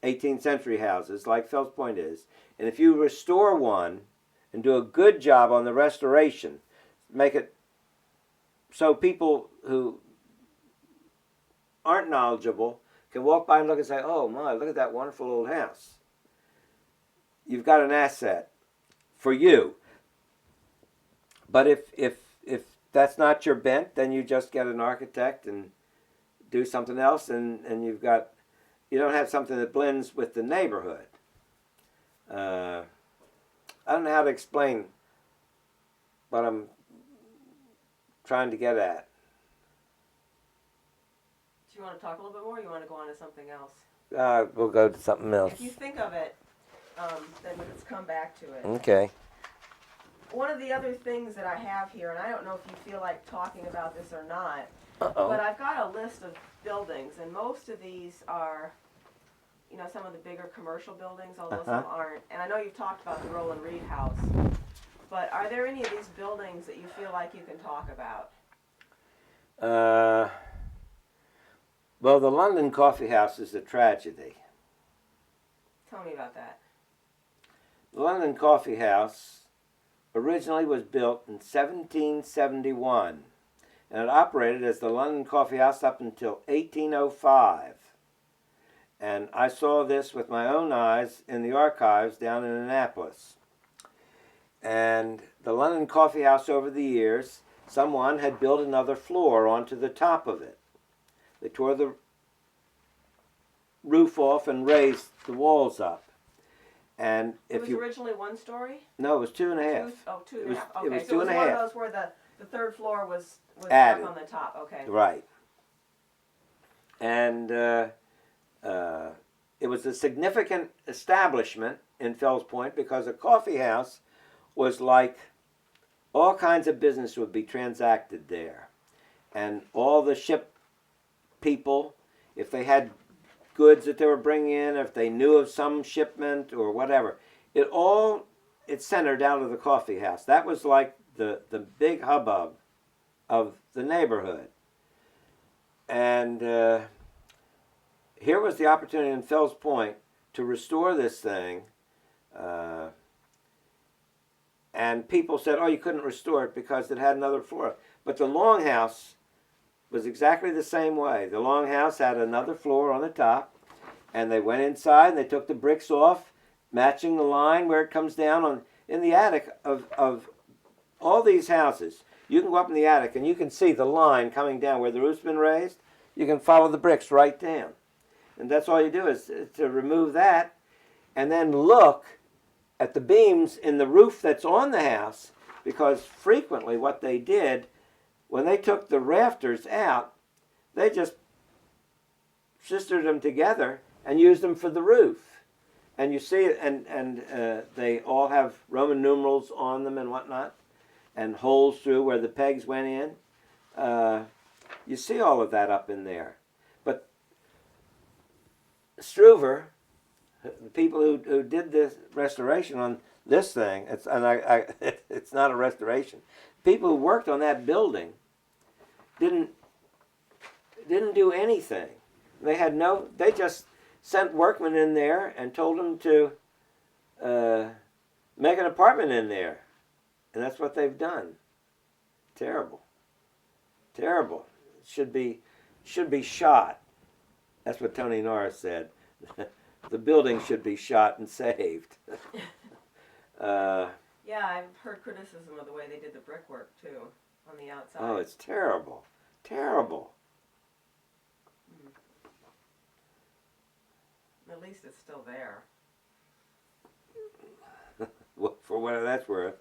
18th century houses like Fells Point is, and if you restore one and do a good job on the restoration, make it so people who aren't knowledgeable can walk by and look and say, oh my, look at that wonderful old house. You've got an asset for you. But if that's not your bent, then you just get an architect and do something else, and you don't have something that blends with the neighborhood. I don't know how to explain what I'm trying to get at. Do you want to talk a little bit more, or you want to go on to something else? We'll go to something else. If you think of it, then let's come back to it. Okay. One of the other things that I have here, and I don't know if you feel like talking about this or not, Uh-oh. but I've got a list of buildings, and most of these are, some of the bigger commercial buildings, although some aren't. And I know you've talked about the Roland Reed House. But are there any of these buildings that you feel like you can talk about? Well, the London Coffee House is a tragedy. Tell me about that. The London Coffee House originally was built in 1771, and it operated as the London Coffee House up until 1805. And I saw this with my own eyes in the archives down in Annapolis. And the London Coffee House, over the years, someone had built another floor onto the top of it. They tore the roof off and raised the walls up. And It if was you originally 1 story? no, it was 2.5. Two It and was- a half. it Okay, was so two it was and a one half. of those where the third floor was Added. stuck on the top. Okay. Right. And it was a significant establishment in Fells Point because a coffee house was like all kinds of business would be transacted there. And all the ship people, if they had goods that they were bringing in, if they knew of some shipment or whatever, it centered out of the coffee house. That was like the big hubbub of the neighborhood. And here was the opportunity in Fells Point to restore this thing. And people said, oh, you couldn't restore it because it had another floor. But the Longhouse was exactly the same way. The Longhouse had another floor on the top, and they went inside and they took the bricks off, matching the line where it comes down in the attic of all these houses. You can go up in the attic and you can see the line coming down where the roof's been raised. You can follow the bricks right down. And that's all you do is to remove that and then look at the beams in the roof that's on the house, because frequently what they did, when they took the rafters out, they just sistered them together and used them for the roof. And you see it, and they all have Roman numerals on them and whatnot, and holes through where the pegs went in. You see all of that up in there. But Struver, the people who did this restoration on this thing, it's not a restoration. People who worked on that building didn't do anything. They just sent workmen in there and told them to make an apartment in there. And that's what they've done. Terrible. Terrible. Should be shot. That's what Tony Norris said. The building should be shot and saved. Yeah, I've heard criticism of the way they did the brickwork too on the outside. Oh, it's terrible. Terrible. At least it's still there. For what that's worth.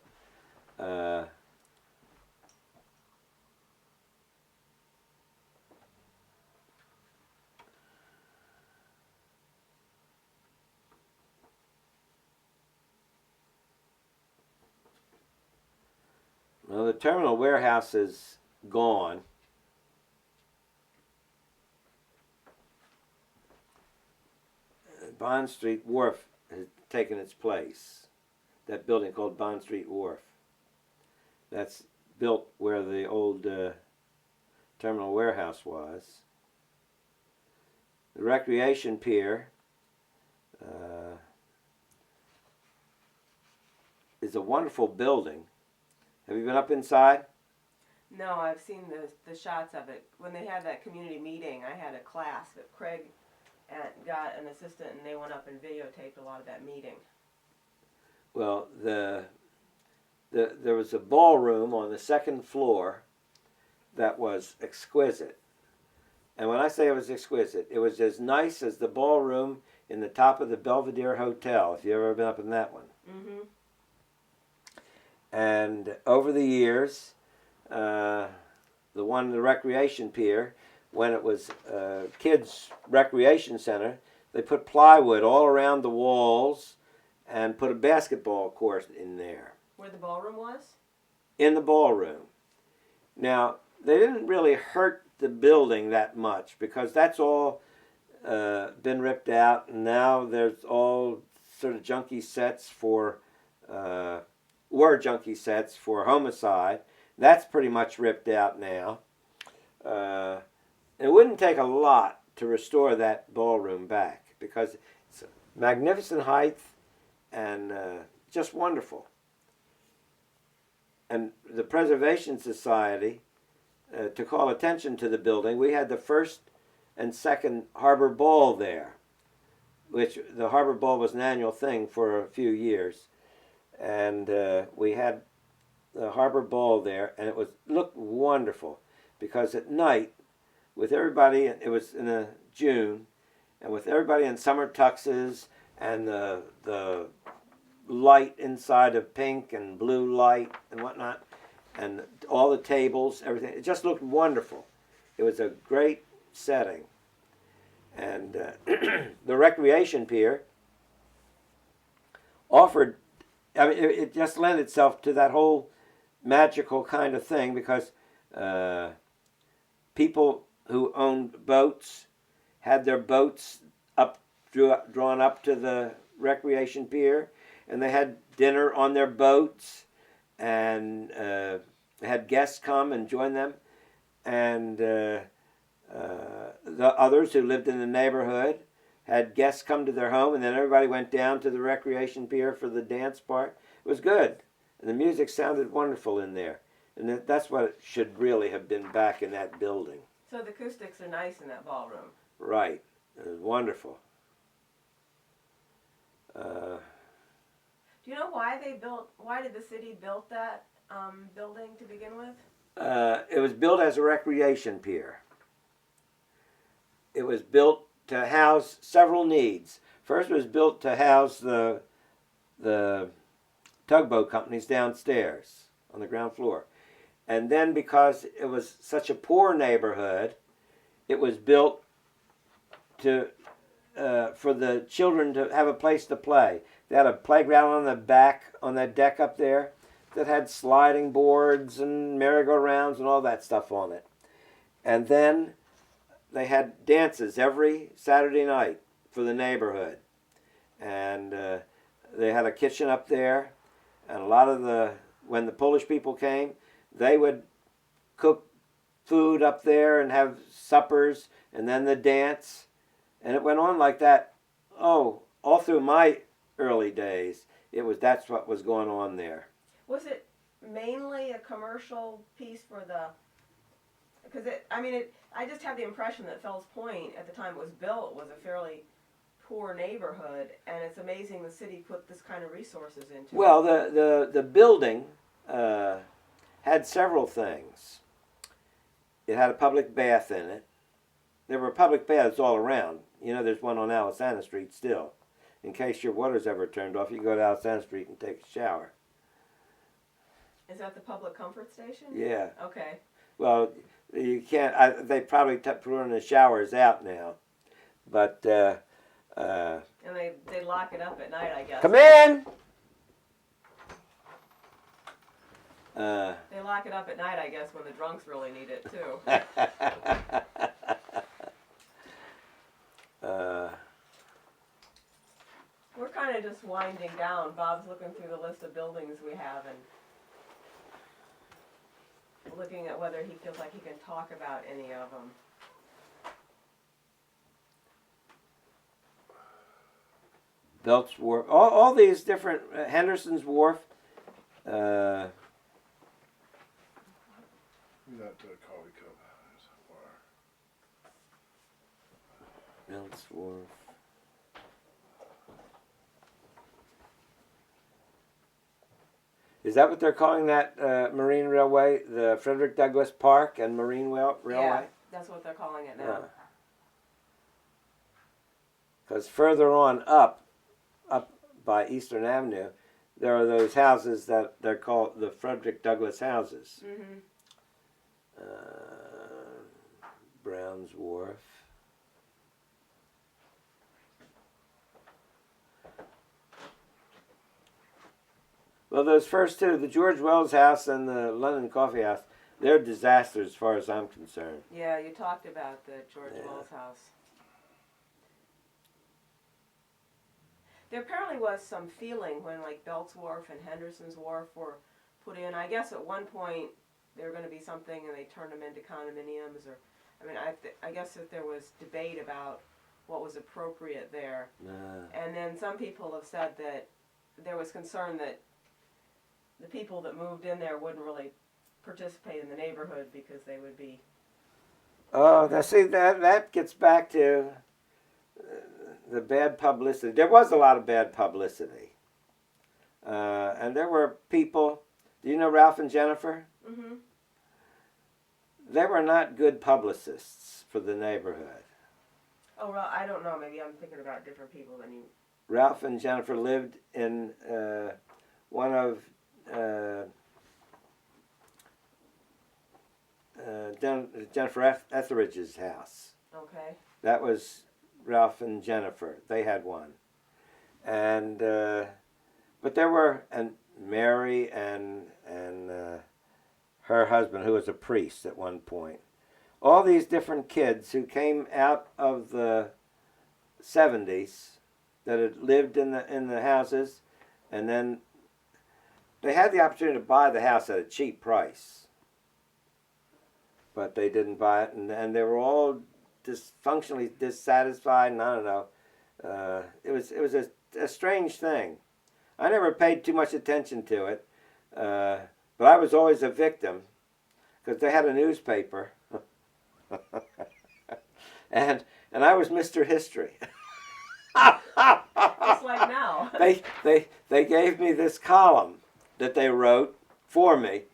Well, the terminal warehouse is gone. Bond Street Wharf has taken its place. That building called Bond Street Wharf. That's built where the old terminal warehouse was. The recreation pier is a wonderful building. Have you been up inside? No, I've seen the shots of it. When they had that community meeting, I had a class that Kraig got an assistant, and they went up and videotaped a lot of that meeting. Well, there was a ballroom on the second floor that was exquisite. And when I say it was exquisite, it was as nice as the ballroom in the top of the Belvedere Hotel, if you've ever been up in that one. Mm-hmm. And over the years, the recreation pier, when it was a kids' recreation center, they put plywood all around the walls and put a basketball court in there. Where the ballroom was? In the ballroom. Now, they didn't really hurt the building that much because that's all been ripped out, and now there's all sort of junky sets for were junkie sets for Homicide. That's pretty much ripped out now. It wouldn't take a lot to restore that ballroom back because it's magnificent height and just wonderful. And the Preservation Society, to call attention to the building, we had the first and second Harbor Ball there, which the Harbor Ball was an annual thing for a few years. And we had the Harbor Ball there, and it looked wonderful because at night, with everybody, it was in June, and with everybody in summer tuxes and the light inside of pink and blue light and whatnot, and all the tables, everything, it just looked wonderful. It was a great setting. And the recreation pier offered, I mean, it just lent itself to that whole magical kind of thing because people who owned boats had their boats drawn up to the recreation pier, and they had dinner on their boats, and had guests come and join them, and the others who lived in the neighborhood had guests come to their home, and then everybody went down to the recreation pier for the dance part. It was good, and the music sounded wonderful in there, and that's what it should really have been back in that building. So the acoustics are nice in that ballroom. Right, it was wonderful. Do you know why did the city build that building to begin with? It was built as a recreation pier. It was built to house several needs. First, it was built to house the tugboat companies downstairs on the ground floor. And then because it was such a poor neighborhood, it was built to for the children to have a place to play. They had a playground on the back, on that deck up there, that had sliding boards and merry-go-rounds and all that stuff on it. And then they had dances every Saturday night for the neighborhood. And they had a kitchen up there. And a lot of when the Polish people came, they would cook food up there and have suppers and then the dance. And it went on like that, all through my early days. That's what was going on there. Was it mainly a commercial piece for because I just have the impression that Fells Point at the time it was built was a fairly poor neighborhood, and it's amazing the city put this kind of resources into it. Well, the building had several things. It had a public bath in it. There were public baths all around. You know, there's one on Alisana Street still. In case your water's ever turned off, you can go to Alisana Street and take a shower. Is that the public comfort station? Yeah. Okay. Well, you can't. They probably put the showers out now, but. And they lock it up at night, I guess. Come in. They lock it up at night, I guess, when the drunks really need it too. We're kind of just winding down. Bob's looking through the list of buildings we have and looking at whether he feels like he can talk about any of them. Belts Wharf, all these different, Henderson's Wharf. That coffee cup. Belts Wharf. Is that what they're calling that marine railway? The Frederick Douglass Park and Marine Railway? Yeah, that's what they're calling it now. Because further on up by Eastern Avenue, there are those houses that they're called the Frederick Douglass houses. Mm-hmm. Brown's Wharf. Well, those first two, the George Wells House and the London Coffee House, they're disasters as far as I'm concerned. Yeah, you talked about the George Wells House. There apparently was some feeling when like Belts Wharf and Henderson's Wharf were put in. I guess at one point there were going to be something and they turned them into condominiums, or I mean I guess that there was debate about what was appropriate there. And then some people have said that there was concern that the people that moved in there wouldn't really participate in the neighborhood because they would be. Oh, now see, that gets back to the bad publicity. There was a lot of bad publicity. And there were people, do you know Ralph and Jennifer? Mm-hmm. They were not good publicists for the neighborhood. Oh, well, I don't know. Maybe I'm thinking about different people than you. Ralph and Jennifer lived in one of Jennifer Etheridge's house. Okay. That was Ralph and Jennifer. They had one. And but there were, and Mary and her husband, who was a priest at one point. All these different kids who came out of the 70s that had lived in the houses, and then they had the opportunity to buy the house at a cheap price, but they didn't buy it, and they were all dysfunctionally dissatisfied, and I don't know. It was a strange thing. I never paid too much attention to it, but I was always a victim because they had a newspaper, and I was Mr. History. Just like now. They gave me this column that they wrote for me. It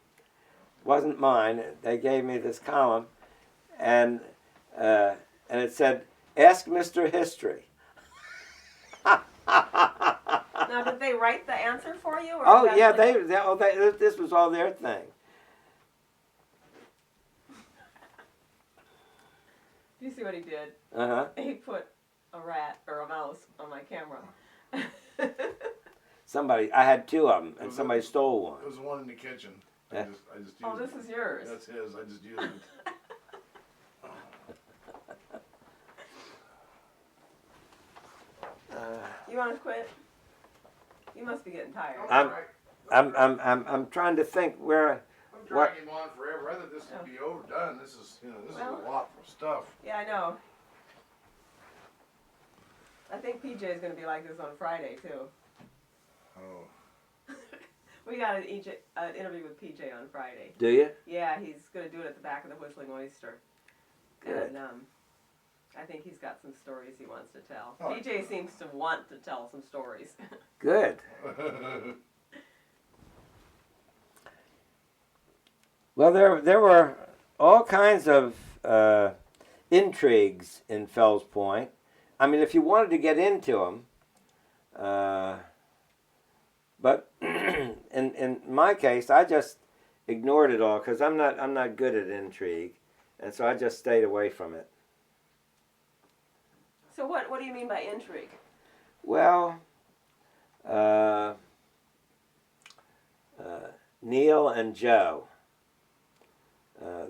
wasn't mine. They gave me this column, and it said, "Ask Mr. History." Now, did they write the answer for you? Or Oh was yeah, that this was all their thing. Do you see what he did? Uh-huh. He put a rat or a mouse on my camera. I had two of them, and somebody stole one. It was the one in the kitchen. Yeah. I just used Oh, it. this is yours. That's his. I just used it. You want to quit? You must be getting tired. I'm trying to think where. I'm dragging him on forever. I thought this would be overdone. This is, this is a lot of stuff. Yeah, I know. I think PJ is going to be like this on Friday too. Oh. We got an interview with PJ on Friday. Do you? Yeah, he's going to do it at the back of the Whistling Oyster. Good. And I think he's got some stories he wants to tell. Oh. PJ seems to want to tell some stories. Good. Well, there were all kinds of intrigues in Fells Point. I mean, if you wanted to get into them, but in my case, I just ignored it all because I'm not good at intrigue, and so I just stayed away from it. So what do you mean by intrigue? Well, Neil and Joe.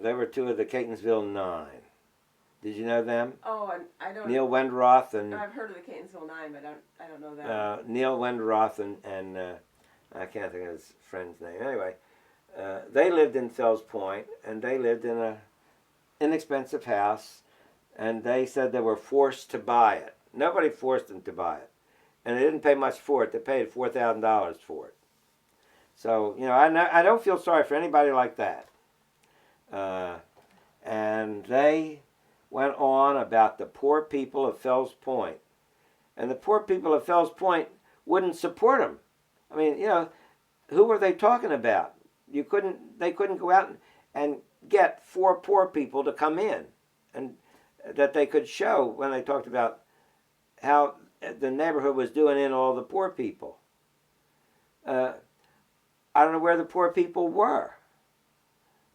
They were two of the Catonsville Nine. Did you know them? Oh, and I don't. Neil Wenderoth and I've heard of the Catonsville Nine, but I don't know that. Neil Wenderoth and I can't think of his friend's name. Anyway, they lived in Fells Point, and they lived in a inexpensive house, and they said they were forced to buy it. Nobody forced them to buy it, and they didn't pay much for it. They paid $4,000 for it. So I don't feel sorry for anybody like that. And they went on about the poor people of Fells Point. And the poor people of Fells Point wouldn't support them. I mean, who were they talking about? They couldn't go out and get 4 poor people to come in, and that they could show when they talked about how the neighborhood was doing in all the poor people. I don't know where the poor people were.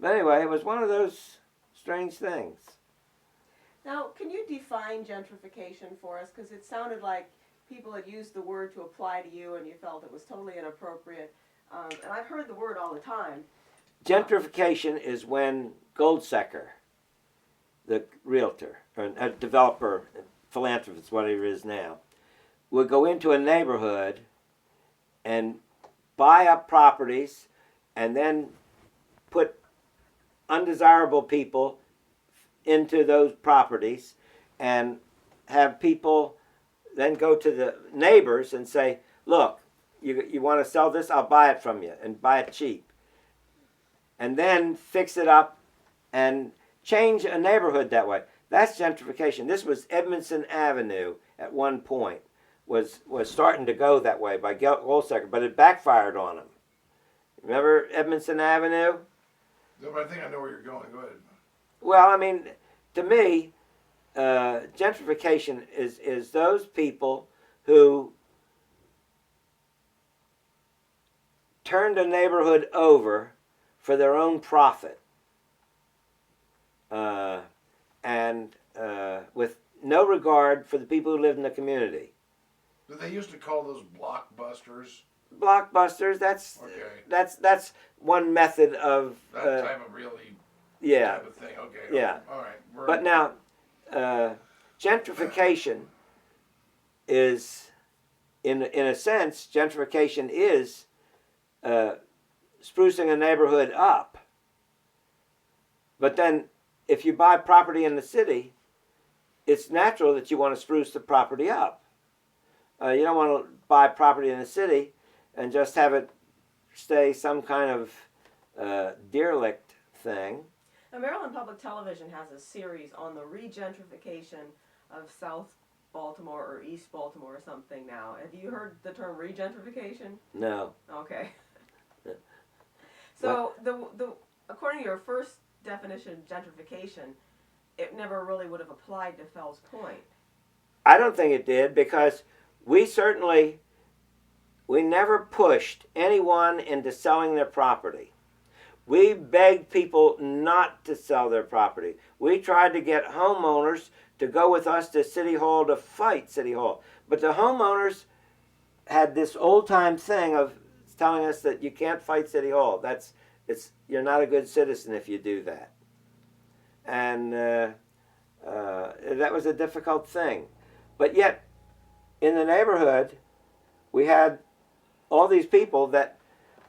But anyway, it was one of those strange things. Now, can you define gentrification for us? Because it sounded like people had used the word to apply to you and you felt it was totally inappropriate. And I've heard the word all the time. Gentrification is when Goldsecker, the realtor, or a developer, philanthropist, whatever he is now, would go into a neighborhood and buy up properties and then put undesirable people into those properties and have people then go to the neighbors and say, look, you want to sell this? I'll buy it from you and buy it cheap. And then fix it up and change a neighborhood that way. That's gentrification. This was Edmondson Avenue at one point, was starting to go that way by Goldsecker, but it backfired on him. Remember Edmondson Avenue? No, but I think I know where you're going. Go ahead. Well, I mean, to me, gentrification is those people who turned a neighborhood over for their own profit, and with no regard for the people who live in the community. But they used to call those blockbusters. Blockbusters. Okay. That's one method of That type of really yeah. type of thing. Okay. Yeah. All right. But now, gentrification is, in a sense, gentrification is sprucing a neighborhood up. But then, if you buy property in the city, it's natural that you want to spruce the property up. You don't want to buy property in the city and just have it stay some kind of derelict thing. Now, Maryland Public Television has a series on the regentrification of South Baltimore or East Baltimore or something now. Have you heard the term regentrification? No. Okay. So the according to your first definition, gentrification, it never really would have applied to Fells Point. I don't think it did, because we never pushed anyone into selling their property. We begged people not to sell their property. We tried to get homeowners to go with us to City Hall to fight City Hall. But the homeowners had this old-time thing of telling us that you can't fight City Hall. You're not a good citizen if you do that. And that was a difficult thing. But yet, in the neighborhood, we had all these people that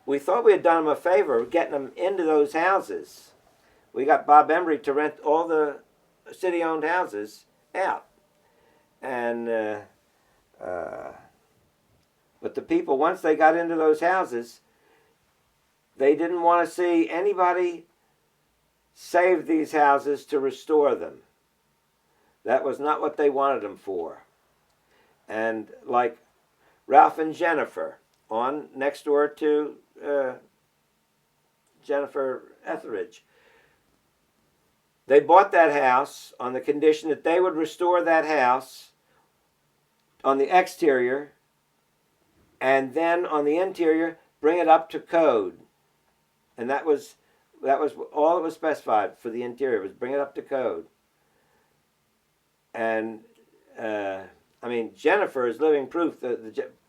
we thought we had done them a favor getting them into those houses. We got Bob Eney to rent all the city-owned houses out. And but the people, once they got into those houses, they didn't want to see anybody save these houses to restore them. That was not what they wanted them for. And like Ralph and Jennifer, on next door to Jennifer Etheridge, they bought that house on the condition that they would restore that house on the exterior and then on the interior bring it up to code. And that was all that was specified for the interior, was bring it up to code. And I mean, Jennifer is living proof.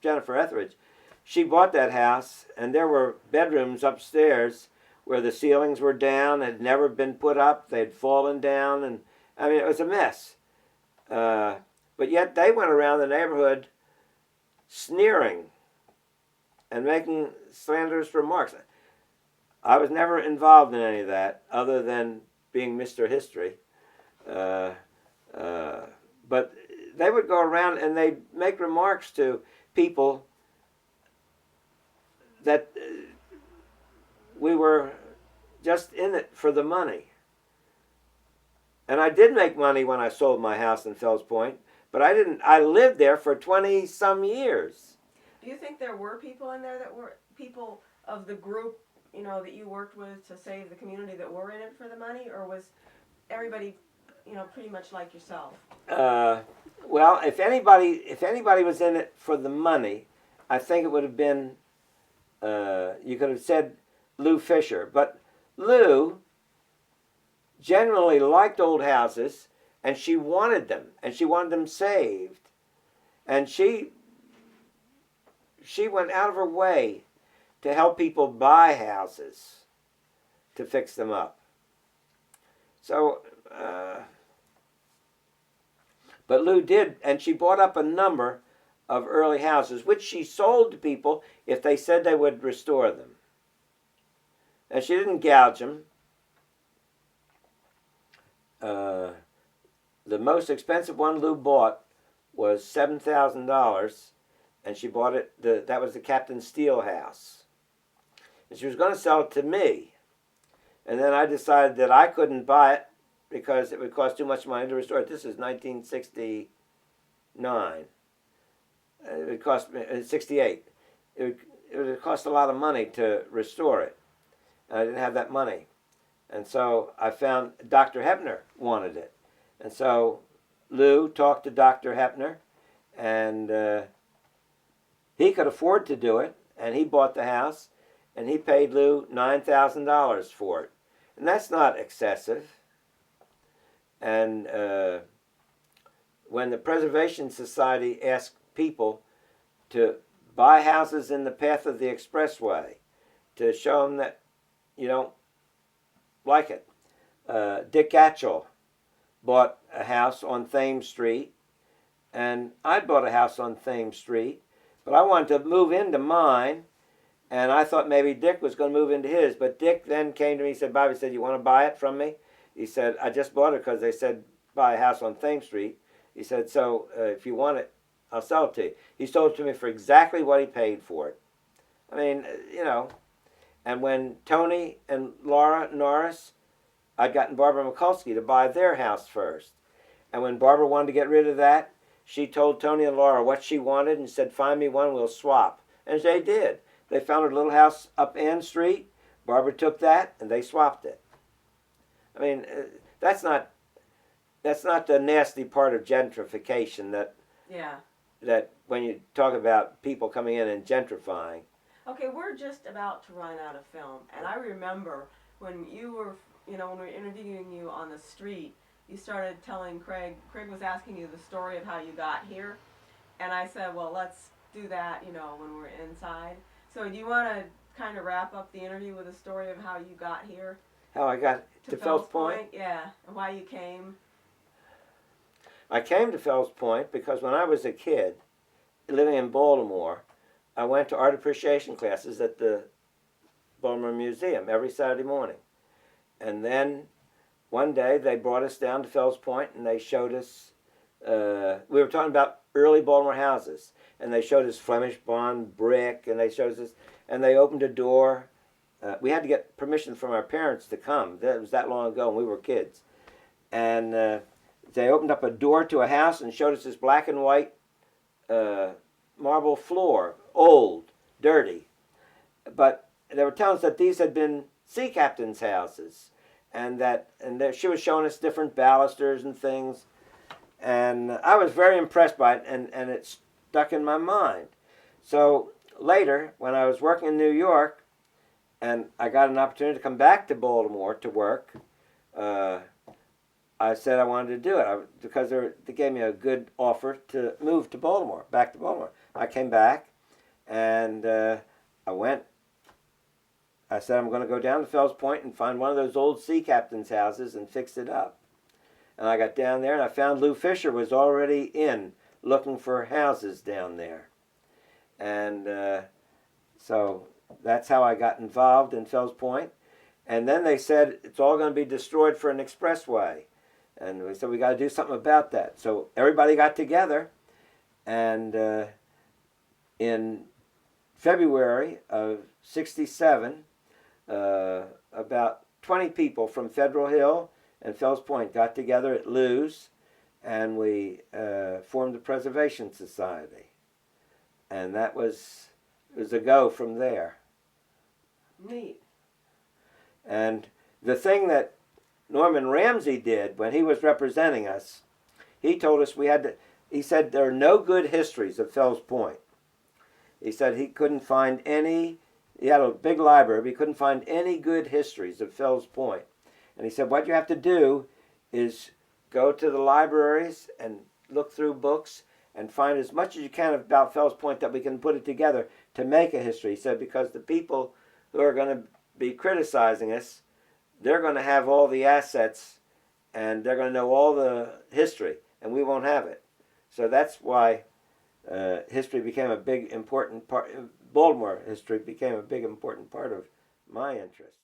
Jennifer Etheridge, she bought that house, and there were bedrooms upstairs where the ceilings were down, had never been put up, they'd fallen down, and I mean, it was a mess. But yet they went around the neighborhood sneering and making slanderous remarks. I was never involved in any of that, other than being Mr. History. But they would go around and they'd make remarks to people that we were just in it for the money. And I did make money when I sold my house in Fells Point, but I didn't. I lived there for 20-some years. Do you think there were people in there that were people of the group, you know, that you worked with to save the community that were in it for the money, or was everybody, you know, pretty much like yourself? Well, if anybody was in it for the money, I think it would have been, you could have said Lou Fisher. But Lou generally liked old houses, and she wanted them saved. And she went out of her way to help people buy houses to fix them up. So, but Lou did, and she bought up a number of early houses, which she sold to people if they said they would restore them. And she didn't gouge them. The most expensive one Lou bought was $7,000, and she bought it. That was the Captain Steele house, and she was going to sell it to me. And then I decided that I couldn't buy it because it would cost too much money to restore it. This is 1969. It would cost me 68. It would cost a lot of money to restore it. And I didn't have that money. And so I found Dr. Hepner wanted it. And so Lou talked to Dr. Hepner, and he could afford to do it, and he bought the house, and he paid Lou $9,000 for it. And that's not excessive. And when the Preservation Society asked people to buy houses in the path of the expressway to show them that you don't like it, Dick Gatchell bought a house on Thames Street, and I bought a house on Thames Street, but I wanted to move into mine, and I thought maybe Dick was going to move into his, but Dick then came to me and said, Bobby said, you want to buy it from me? He said, I just bought it because they said buy a house on Thames Street. He said, so if you want it, I'll sell it to you. He sold it to me for exactly what he paid for it. I mean, you know, and when Tony and Laura Norris, I'd gotten Barbara Mikulski to buy their house first. And when Barbara wanted to get rid of that, she told Tony and Laura what she wanted and said, find me one, we'll swap. And they did. They found a little house up Ann Street. Barbara took that, and they swapped it. I mean, that's not the nasty part of gentrification that when you talk about people coming in and gentrifying. Okay, we're just about to run out of film, and I remember when you were, when we were interviewing you on the street, you started telling Kraig was asking you the story of how you got here, and I said, well, let's do that, when we're inside. So do you want to kind of wrap up the interview with a story of how you got here? How I got to Fells Point? Yeah, and why you came. I came to Fells Point because when I was a kid, living in Baltimore, I went to art appreciation classes at the Baltimore Museum every Saturday morning. And then one day they brought us down to Fells Point and they showed us, we were talking about early Baltimore houses, and they showed us Flemish bond brick, and they showed us this, and they opened a door. We had to get permission from our parents to come. That was that long ago, and we were kids. And they opened up a door to a house and showed us this black and white marble floor, old, dirty. But they were telling us that these had been sea captains' houses, and she was showing us different balusters and things. And I was very impressed by it, and it stuck in my mind. So later, when I was working in New York, and I got an opportunity to come back to Baltimore to work, I said I wanted to do it because they gave me a good offer to move to Baltimore, back to Baltimore. I came back, and I went. I said I'm going to go down to Fells Point and find one of those old sea captains' houses and fix it up. And I got down there, and I found Lou Fisher was already in looking for houses down there. And so that's how I got involved in Fells Point. And then they said it's all going to be destroyed for an expressway. And we said we got to do something about that. So everybody got together, and in February of '67, about 20 people from Federal Hill and Fells Point got together at Lou's, and we formed the Preservation Society. And it was a go from there. Neat. And the thing that Norman Ramsey did when he was representing us, he told us he said there are no good histories of Fells Point. He said he couldn't find any, he had a big library, but he couldn't find any good histories of Fells Point. And he said what you have to do is go to the libraries and look through books and find as much as you can about Fells Point that we can put it together to make a history. He said because the people who are going to be criticizing us, they're going to have all the assets and they're going to know all the history, and we won't have it. So that's why history became a big important part. Baltimore history became a big important part of my interest.